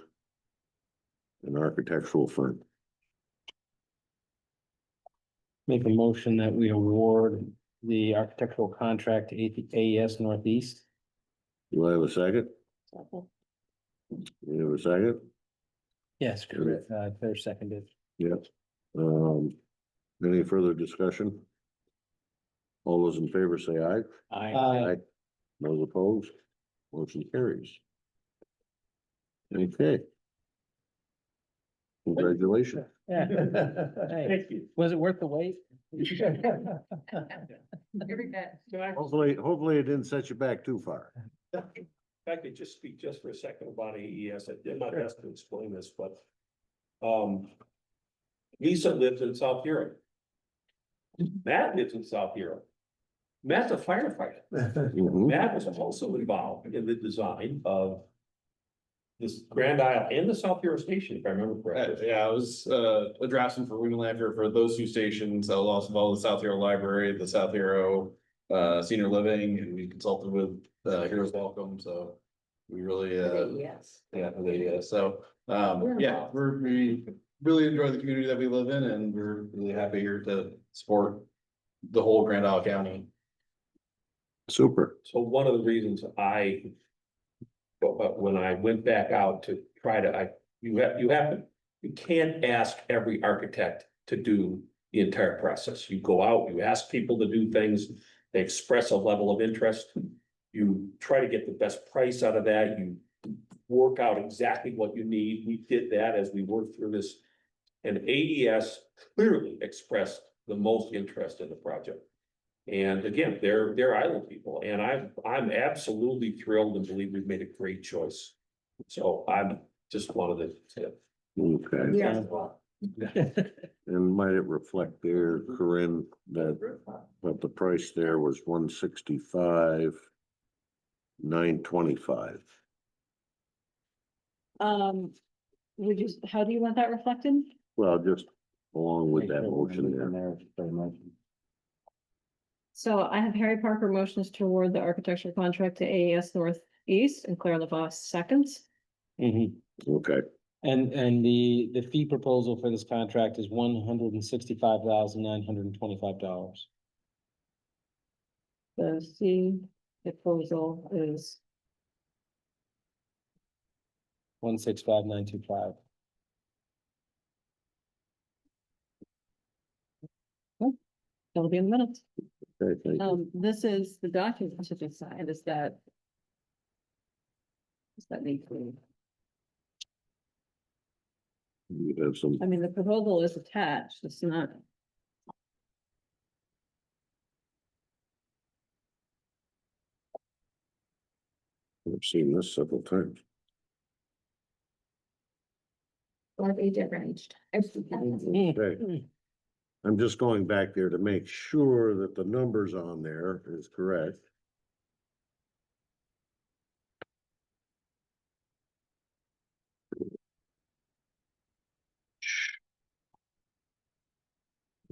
an architectural firm. Make a motion that we award the architectural contract to AES Northeast. Do I have a second? You have a second? Yes, correct. They're seconded. Yes. Any further discussion? All those in favor say aye. Aye. Those opposed? Motion carries. Okay. Congratulations. Yeah. Hey, was it worth the wait? Hopefully it didn't set you back too far. If I could just speak just for a second about AES, I did my best to explain this, but. Lisa lives in South Europe. Matt lives in South Europe. Matt's a firefighter. Mhm. Matt was also involved in the design of this Grand Isle and the South Hero Station, if I remember correctly. Yeah, I was a draftsman for Winterlander for those two stations. I was also involved with the South Hero Library, the South Hero Senior Living, and we consulted with Heroes Welcome, so we really Yes. yeah, so yeah, we really enjoy the community that we live in, and we're really happy here to support the whole Grand Isle County. Super. So one of the reasons but when I went back out to try to, you can't ask every architect to do the entire process. You go out, you ask people to do things, they express a level of interest. You try to get the best price out of that, you work out exactly what you need. We did that as we worked through this. And AES clearly expressed the most interest in the project. And again, they're island people, and I'm absolutely thrilled and believe we've made a great choice. So I'm just wanted to. Okay. Yeah. And might it reflect there, Corinne, that the price there was 165,925. Would you, how do you want that reflected? Well, just along with that motion there. So I have Harry Parker motions to award the architectural contract to AES Northeast and Claire LaVosse seconds. Mhm. Okay, And the fee proposal for this contract is $165,925. The fee proposal is 165,925. It'll be in the minutes. okay, thank you. This is the document to be signed, is that? Does that need to, You have some, I mean, the proposal is attached, it's not. I've seen this several times. Or be different. Okay. I'm just going back there to make sure that the numbers on there is correct.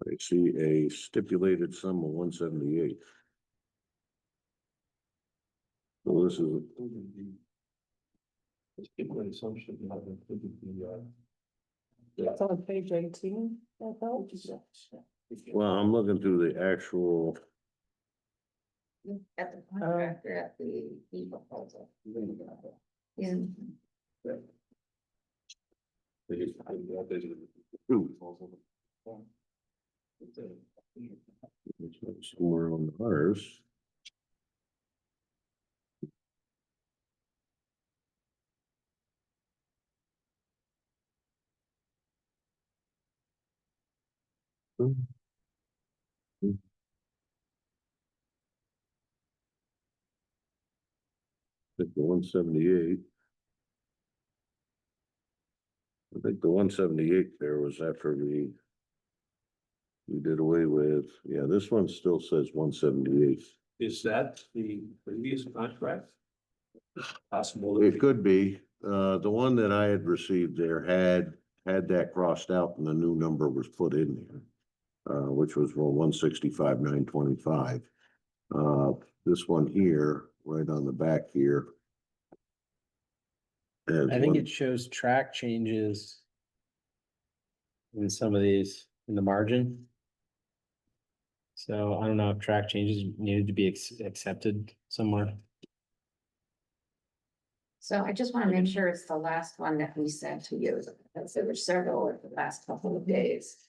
I see a stipulated sum of 178. So this is, It's on page 18, I thought. well, I'm looking through the actual, At the contractor, at the fee proposal. In. somewhere on ours. think the 178. I think the 178 there was after we did away with, yeah, this one still says 178. Is that the previous contract? Possible. It could be, the one that I had received there had that crossed out and the new number was put in there. Which was for 165,925. This one here, right on the back here. has I think one- it shows track changes. In some of these, in the margin. So I don't know if track changes needed to be accepted somewhere. So I just wanna make sure it's the last one that we sent to you, because there were several in the last couple of days.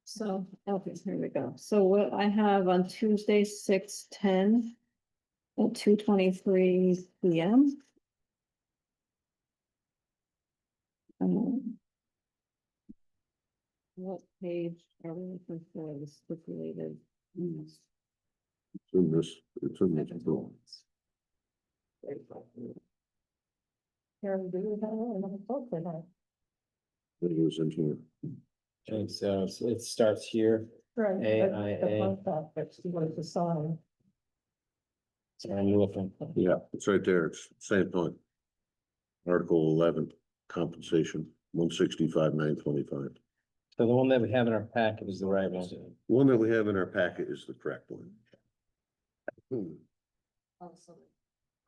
So, okay, here we go. So what I have on Tuesday, 6/10 at 2:23 PM. What page are we looking for, the stipulated? It's in this bill. Karen, do you have another book or not? It was in here. And so it starts here. Right. AIA. The contract, but she wanted to sign. So I'm looking. Yeah, it's right there. It's same point. Article 11, compensation, 165,925. So the one that we have in our packet is the right one. One that we have in our packet is the correct one. Also,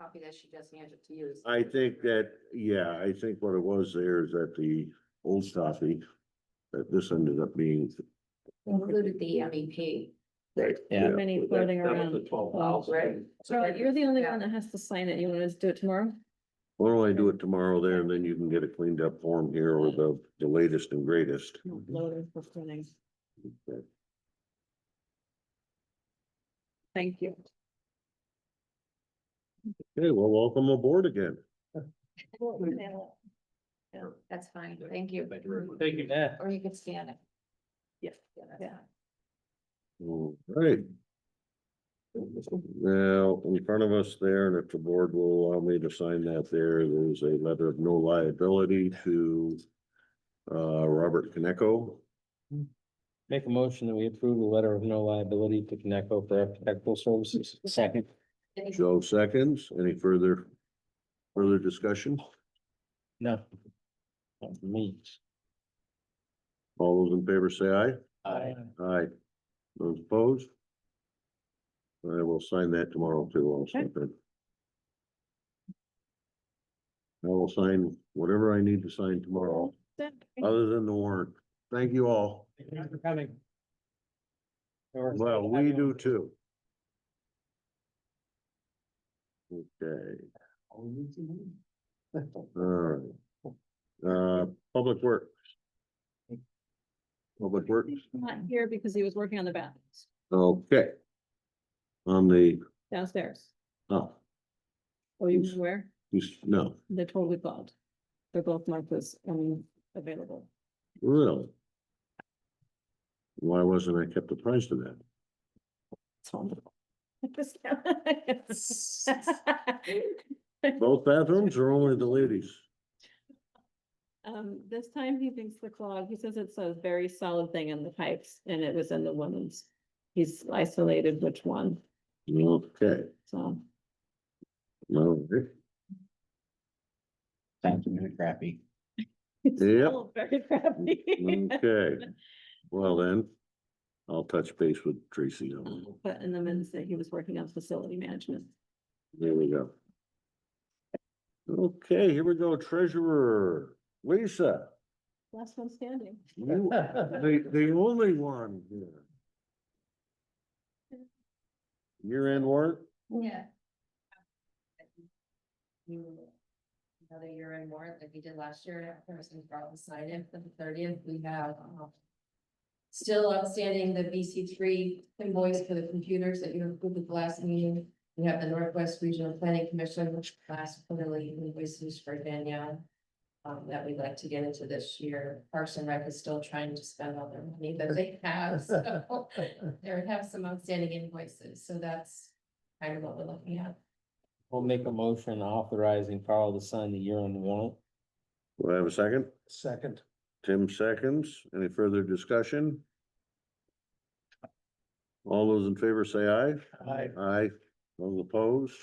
copy that she just handed to you. I think that, yeah, I think what it was there is that the old copy, that this ended up being. Included the MEP. Right. Yeah. Many floating That was around. the 12,000. Right. Charlotte, you're the only one that has to sign it. You want us to do it tomorrow? Why don't I do it tomorrow there and then you can get a cleaned up form here or the latest and greatest. Loaded for printing. Thank you. Okay, well, welcome aboard again. Yeah, that's fine, thank you. Thank you very much. Thank you. Yeah. Or you can scan it. Yeah. that's Yeah. fine. All right. Now, in front of us there, and if the board will allow me to sign that there's a letter of no liability to Robert Kaneko. Make a motion that we approve the letter of no liability to Connecticut for architectural services. Second. Joe seconds. Any further discussion? No. Not for me. All those in favor say aye. Aye. Aye. Those opposed? I will sign that tomorrow too also. Okay. I will sign whatever I need to sign tomorrow, other than the warrant. Thank you all. Thank you for coming. Well, we do too. Okay. All right. Public Works. Public Works, Not here because he was working on the bathrooms okay. On the, downstairs. oh, Oh, you were aware? no, They're totally clogged. They're both marked as unavailable. really? Why wasn't I kept apprised of that? It's wonderful. Both bathrooms or only the ladies? This time he thinks the clog, he says it's a very solid thing in the pipes and it was in the women's. He's isolated which one, Okay, so. no, Sounds really crappy. It's Yep. still very crappy. okay. Well then, I'll touch base with Tracy on it. But in the minutes that he was working on facility management. There we go. Okay, here we go, treasurer, Lisa. Last one standing. You- the only one here. Year-end warrant? Yeah. Another year-end warrant like we did last year, person brought the sign in for the 30th, we have. Still outstanding the BC3 invoice for the computers that you approved at the last meeting. We have the Northwest Regional Planning Commission, which last quarterly invoices for Danielle. that we'd like to get into this year. Parks and Rec is still trying to spend all their money that they have, so they have some outstanding invoices, so that's kind of what we're looking at. We'll make a motion authorizing Carl to sign the year-end warrant. Do I have a second? Second. Tim seconds. Any further discussion? All those in favor say aye. Aye. Aye. Those opposed?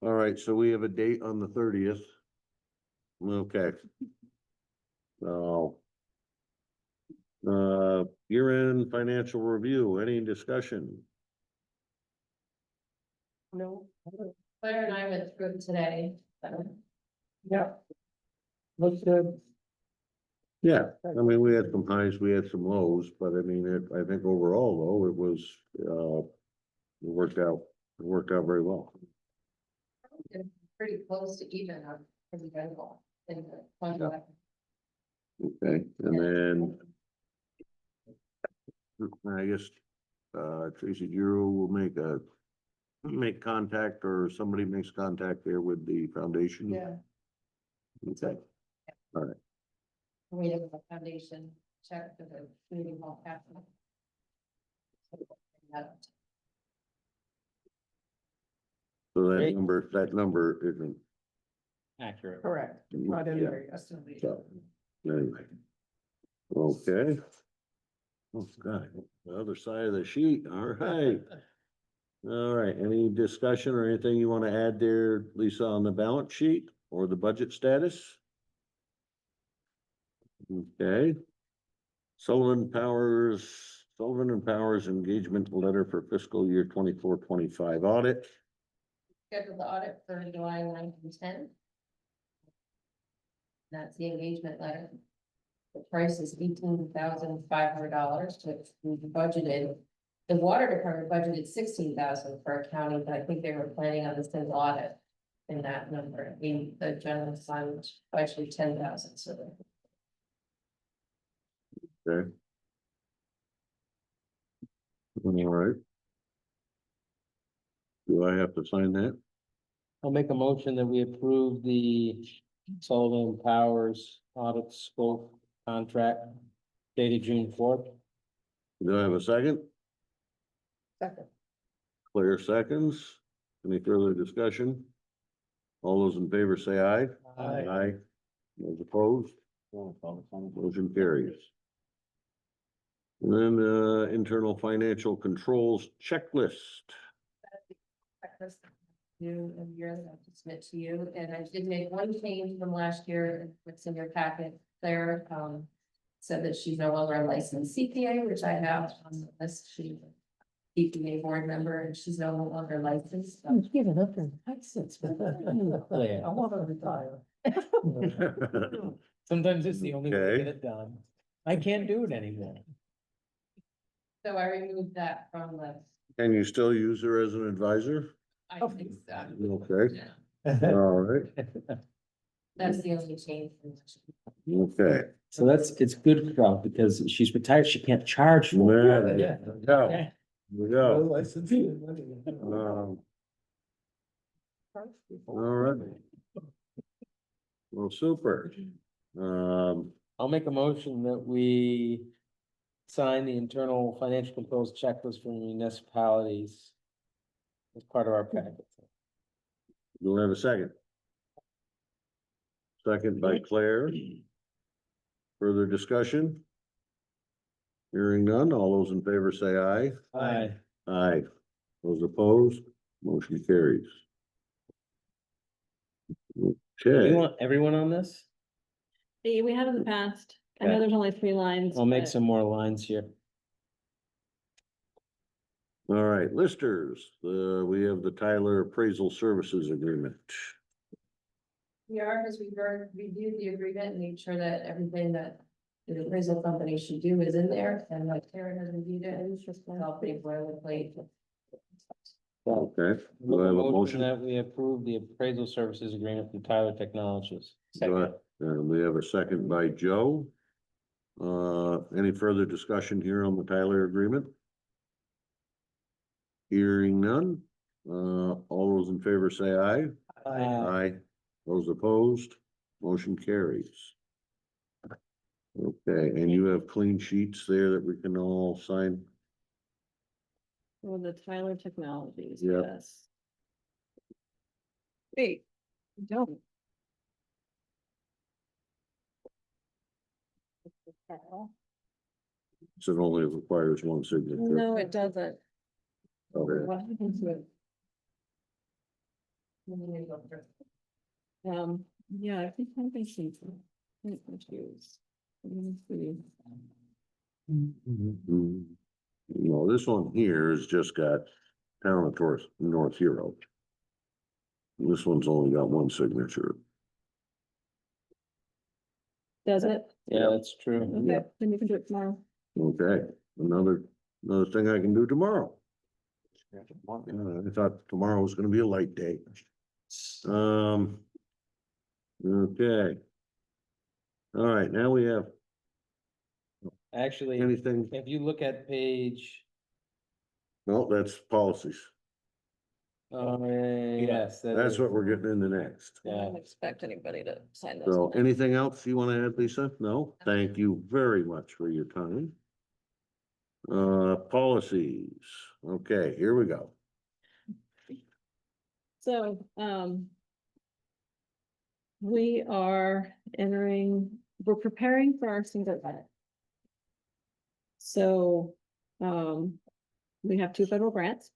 All right, so we have a date on the 30th. Okay. So. Year-end financial review, any discussion? No. Claire and I went through it today. Yeah. Looks good. Yeah, I mean, we had some highs, we had some lows, but I mean, I think overall though, it was, it worked out very well. Pretty close to even on pretty good ball in the contract. Okay, and then I guess, Tracy Giroux will make contact or somebody makes contact there with the foundation. Yeah. Okay, all right. We have a foundation check for the community hall capital. So Great. that number isn't, Accurate. Correct. Not in there yet. so, anyway. Okay. Oh, God, the other side of the sheet, all right. All right, any discussion or anything you want to add there, Lisa, on the balance sheet or the budget status? Okay. Sullivan and Powers engagement letter for fiscal year 24-25 audit. Scheduled the audit for July 9th and 10th. That's the engagement letter. The price is $18,500, which we budgeted. The water department budgeted $16,000 for accounting, but I think they were planning on the single audit in that number. I mean, the general fund budgeted $10,000, so. Okay. All right. Do I have to sign that? I'll make a motion that we approve the Sullivan Powers audit scope contract dated June 4th. Do I have a second? Second. Claire seconds. Any further discussion? All those in favor say aye. Aye. Aye. Those opposed? Motion carries. And then, internal financial controls checklist. New and year that I have to submit to you, and I did make one change from last year, it's in your packet. Claire, said that she's no longer a licensed CPA, which I have on the list. She's a CPA board member, and she's no longer licensed. So Give it up in license. I want to retire. Sometimes it's the only way to Okay. get it done. I can't do it anymore. So I removed that from the, Can you still use her as an advisor? I think so. Okay, Yeah, all right, that's the only change. From last year. okay. So it's good, Carl, because she's retired, she can't charge for There it. we go. There we go. License. All right. Well, super. I'll make a motion that we sign the internal financial controls checklist for municipalities as part of our package. Do I have a second? Second by Claire. Further discussion? Hearing none, all those in favor say aye. Aye. Aye. Those opposed, motion carries. Do Okay, you want everyone on this? We have in the past. I know Okay. there's only 3 lines. I'll make but- some more lines here. all right, listers, we have the Tyler Appraisal Services Agreement. We are, as we've reviewed the agreement and made sure that everything that the appraisal company should do is in there, and like Karen has reviewed it, and it's just all pretty boilerplate. Okay, do I have a motion? That we approve the appraisal services agreement from Tyler Technologies. Do I- we have a second by Joe. Any further discussion here on the Tyler agreement? Hearing none, all those in favor say aye. Aye. Aye. Those opposed, Motion carries. Okay, and you have clean sheets there that we can all sign? For the Tyler Technologies, Yep. yes. Wait, don't. So it only requires one signature. No, it doesn't. Okay. What happens with? Yeah, I think I'm thinking. I'm confused. Let me see. No, this one here has just got town of North Hero. This one's only got one signature. Does it? Yeah, that's true. Okay, then you can do it tomorrow. Okay, another thing I can do tomorrow. I thought tomorrow was gonna be a light day. Okay. All right, now we have Actually, anything, if you look at page, no, that's policies. yes. That's what we're getting into next. I Yeah. don't expect anybody to sign those. So anything else you wanna add, Lisa? No? Thank you very much for your time. Policies. Okay, here we go. So, we are we're preparing for our single audit. So, we have 2 federal grants.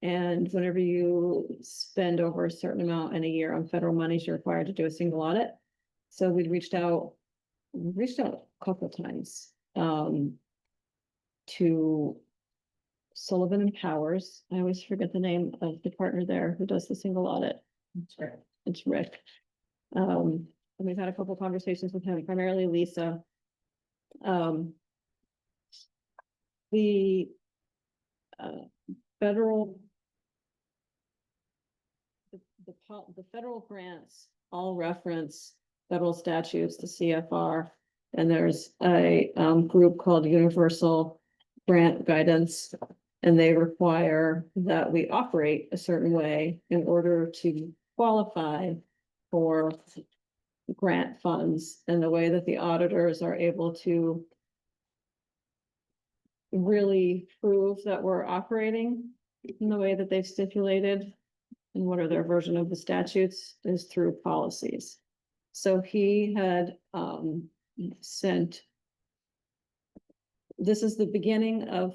And whenever you spend over a certain amount in a year on federal monies, you're required to do a single audit. So we reached out a couple of times, to Sullivan and Powers. I always forget the name of the partner there who does the single audit. It's Rick. And we've had a couple of conversations with him, primarily Lisa. The federal the federal grants all reference federal statutes, the CFR, and there's a group called Universal Grant Guidance, and they require that we operate a certain way in order to qualify for grant funds, and the way that the auditors are able to really prove that we're operating in the way that they've stipulated and what are their version of the statutes is through policies. So he had sent. This is the beginning of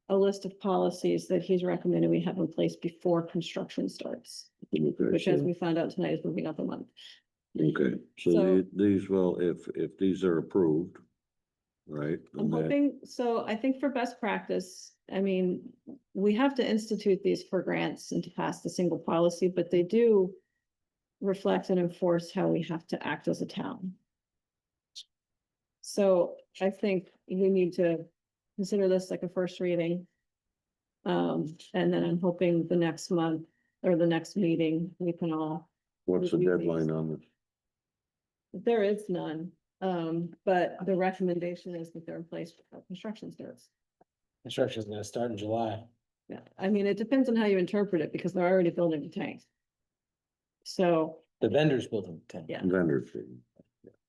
a list of policies that he's recommending we have in place before construction starts, which, as we found out tonight, is moving up a month. Okay, so So- these will, if these are approved, right? I'm then that- hoping, so I think for best practice, I mean, we have to institute these for grants and to pass the single policy, but they do reflect and enforce how we have to act as a town. So I think we need to consider this like a first reading. And then I'm hoping the next month or the next meeting, we can all, What's the review deadline these. on this? there is none. But the recommendation is that they're in place before construction starts. Construction is gonna start in July. Yeah, I mean, it depends on how you interpret it, because they're already building the tanks. So, The vendor's building the tank. yeah, Vendor fee.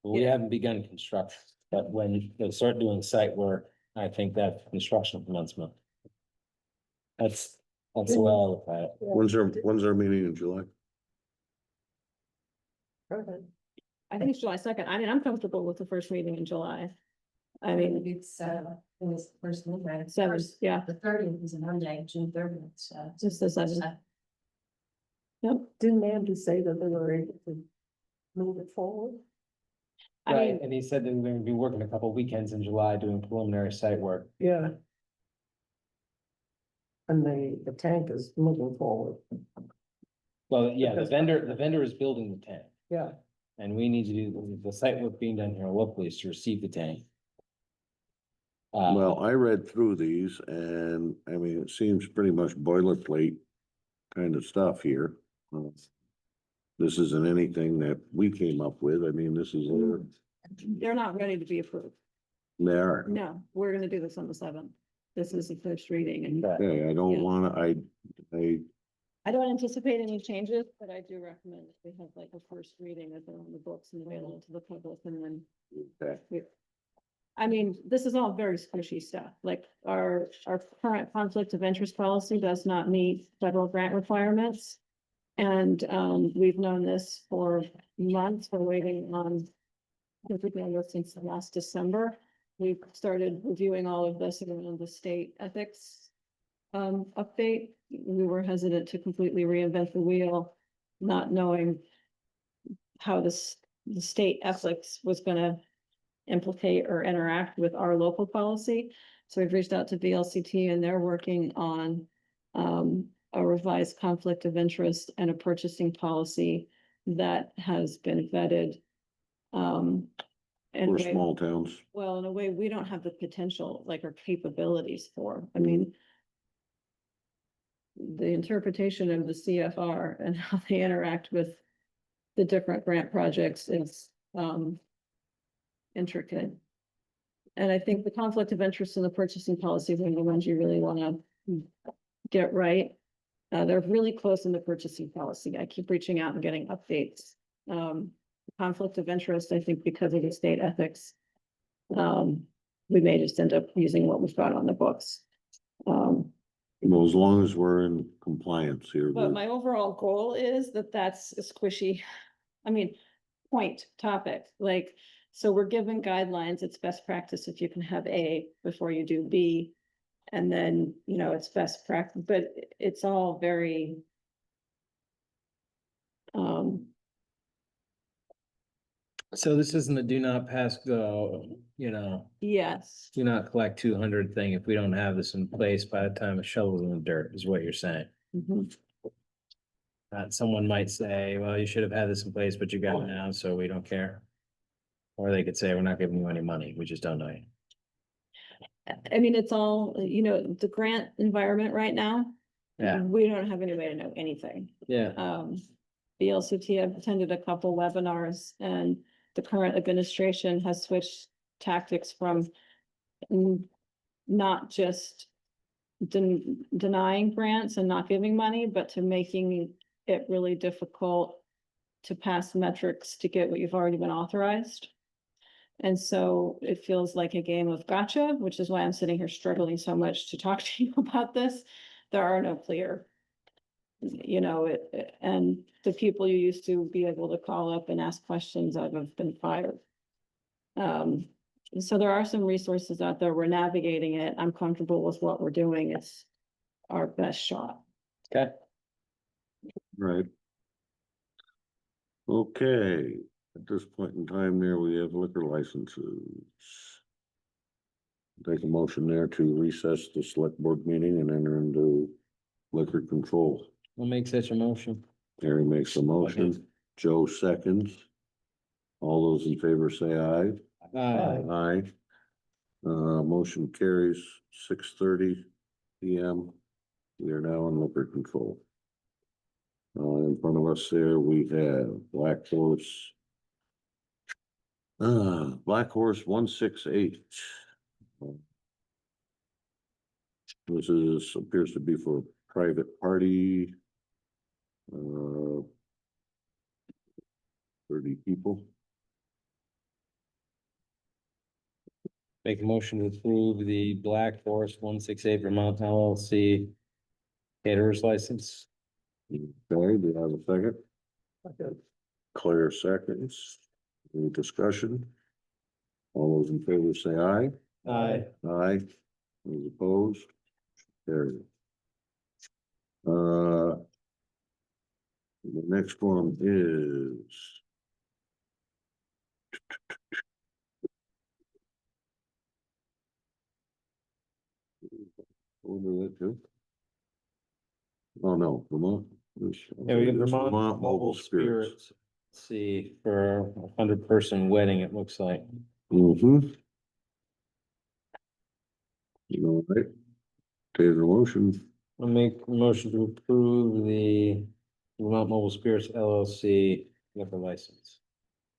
We haven't begun construction, but when they start doing site work, I think that construction commencement. That's the way I look at it. When's our meeting in July? I think it's July 2nd. I mean, I'm comfortable with the first meeting in July. I mean, It's, it was first midnight. 7, yeah, The 30th is a Monday, June 30th, so. just the 7. Yep, Didn't Andy say that they were able to move it forward? I Right, mean, and he said that they're gonna be working a couple weekends in July doing preliminary site work. Yeah. And the tank is moving forward. Well, yeah, the Because- vendor is building the tank, Yeah. and we need to do, the site work being done here locally is to receive the tank. Well, I read through these and I mean, it seems pretty much boilerplate kind of stuff here. This isn't anything that we came up with. I mean, this is, they're not ready to be approved. they are. No, we're gonna do this on the 7th. This is the first reading and Okay, I don't Yeah. wanna, I I don't anticipate any changes, but I do recommend that we have like a first reading of it on the books and available to the public and then. Okay. I mean, this is all very squishy stuff, like our current conflict of interest policy does not meet federal grant requirements. And we've known this for months, we're waiting on. We've been on this since last December. We've started reviewing all of this around the state ethics. Update, we were hesitant to completely reinvent the wheel, not knowing. How the state ethics was gonna implicate or interact with our local policy. So we've reached out to VLCT and they're working on a revised conflict of interest and a purchasing policy that has been vetted. For small towns. Well, in a way, we don't have the potential, like our capabilities for, I mean. The interpretation of the CFR and how they interact with the different grant projects is intricate. And I think the conflict of interest in the purchasing policy are the ones you really wanna get right. They're really close in the purchasing policy. I keep reaching out and getting updates. Conflict of interest, I think because of the state ethics. We may just end up using what we've got on the books. Well, as long as we're in compliance here. But my overall goal is that that's a squishy, I mean, point topic, like, so we're given guidelines, it's best practice if you can have A before you do B. And then, you know, it's best practice, but it's all very. So this isn't a do not pass go, you know, Yes, do not collect 200 thing if we don't have this in place by the time a shovel's in the dirt, is what you're saying. mhm. Someone might say, well, you should have had this in place, but you got it now, so we don't care. Or they could say, we're not giving you any money, we just don't know you. I mean, it's all, you know, the grant environment right now. Yeah. We don't have any way to know anything. Yeah, VLCT, I've attended a couple webinars and the current administration has switched tactics from. Not just denying grants and not giving money, but to making it really difficult. To pass metrics to get what you've already been authorized. And so it feels like a game of gotcha, which is why I'm sitting here struggling so much to talk to you about this. There are no clear. You know, and the people you used to be able to call up and ask questions of have been fired. So there are some resources out there. We're navigating it. I'm comfortable with what we're doing. It's our best shot. okay. Right. Okay, at this point in time there, we have liquor licenses. Take a motion there to recess the select board meeting and enter into liquor control. We'll make such a motion. Harry makes a motion, Joe seconds. All those in favor say aye. Aye. Motion carries 6:30 PM. We are now in liquor control. In front of us there, we have Black Horse. Black Horse 168. This appears to be for private party. 30 people. Make a motion to approve the Black Forest 168 Vermont LLC caterer's license. Okay, do you have a second? Claire seconds. Any discussion? All those in favor say aye. Aye. Aye. Those opposed? Carried. The next one is. We'll do that too. Oh, no, Vermont. Yeah, we got Vermont Mobile Spirits. Let's see, for a 100-person wedding, it looks like. Mm-hmm. You know, right? Take the motion. I'll make a motion to approve the Vermont Mobile Spirits LLC liquor license.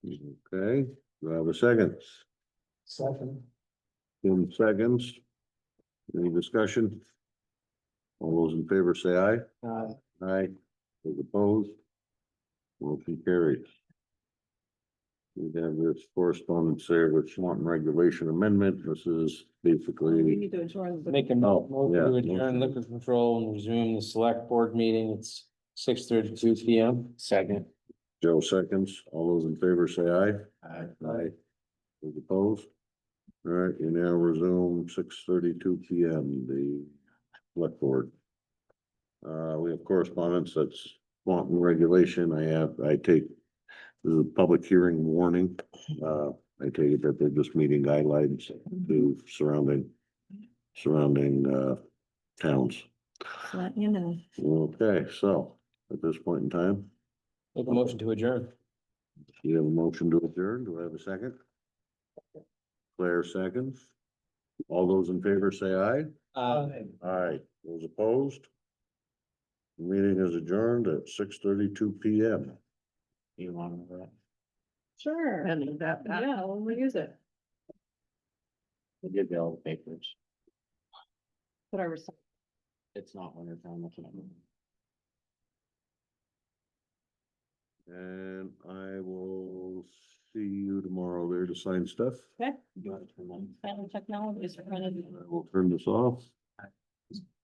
Okay, do I have a second? Second. Tim seconds. Any discussion? All those in favor say aye. Aye. Those opposed? Motion carries. We have this correspondence there with Swanton Regulation Amendment. This is We basically, need to adjourn. the- Make a Oh, yeah, motion to adjourn motion. liquor control and resume the select board meeting. It's 6:32 PM. Second. Joe seconds. All those in favor say aye. Aye. Aye. Those opposed? All right, you now resume 6:32 PM, the select board. We have correspondence that's Swanton Regulation. I take this is a public hearing warning. I take it that they're just meeting guidelines to surrounding towns. Just let you know. Okay, so at this point in time, Make a motion to adjourn. you have a motion to adjourn. Do I have a second? Claire seconds. All those in favor say aye. Aye. Those opposed? Meeting is adjourned at 6:32 PM. You want that? Sure. And that, Yeah, we'll use it. We'll give you all the papers. Put our. rec- It's not winter time, I can't. And I will see you tomorrow there to sign stuff. Okay. You want to turn them? Final technologies are running. I will turn this off.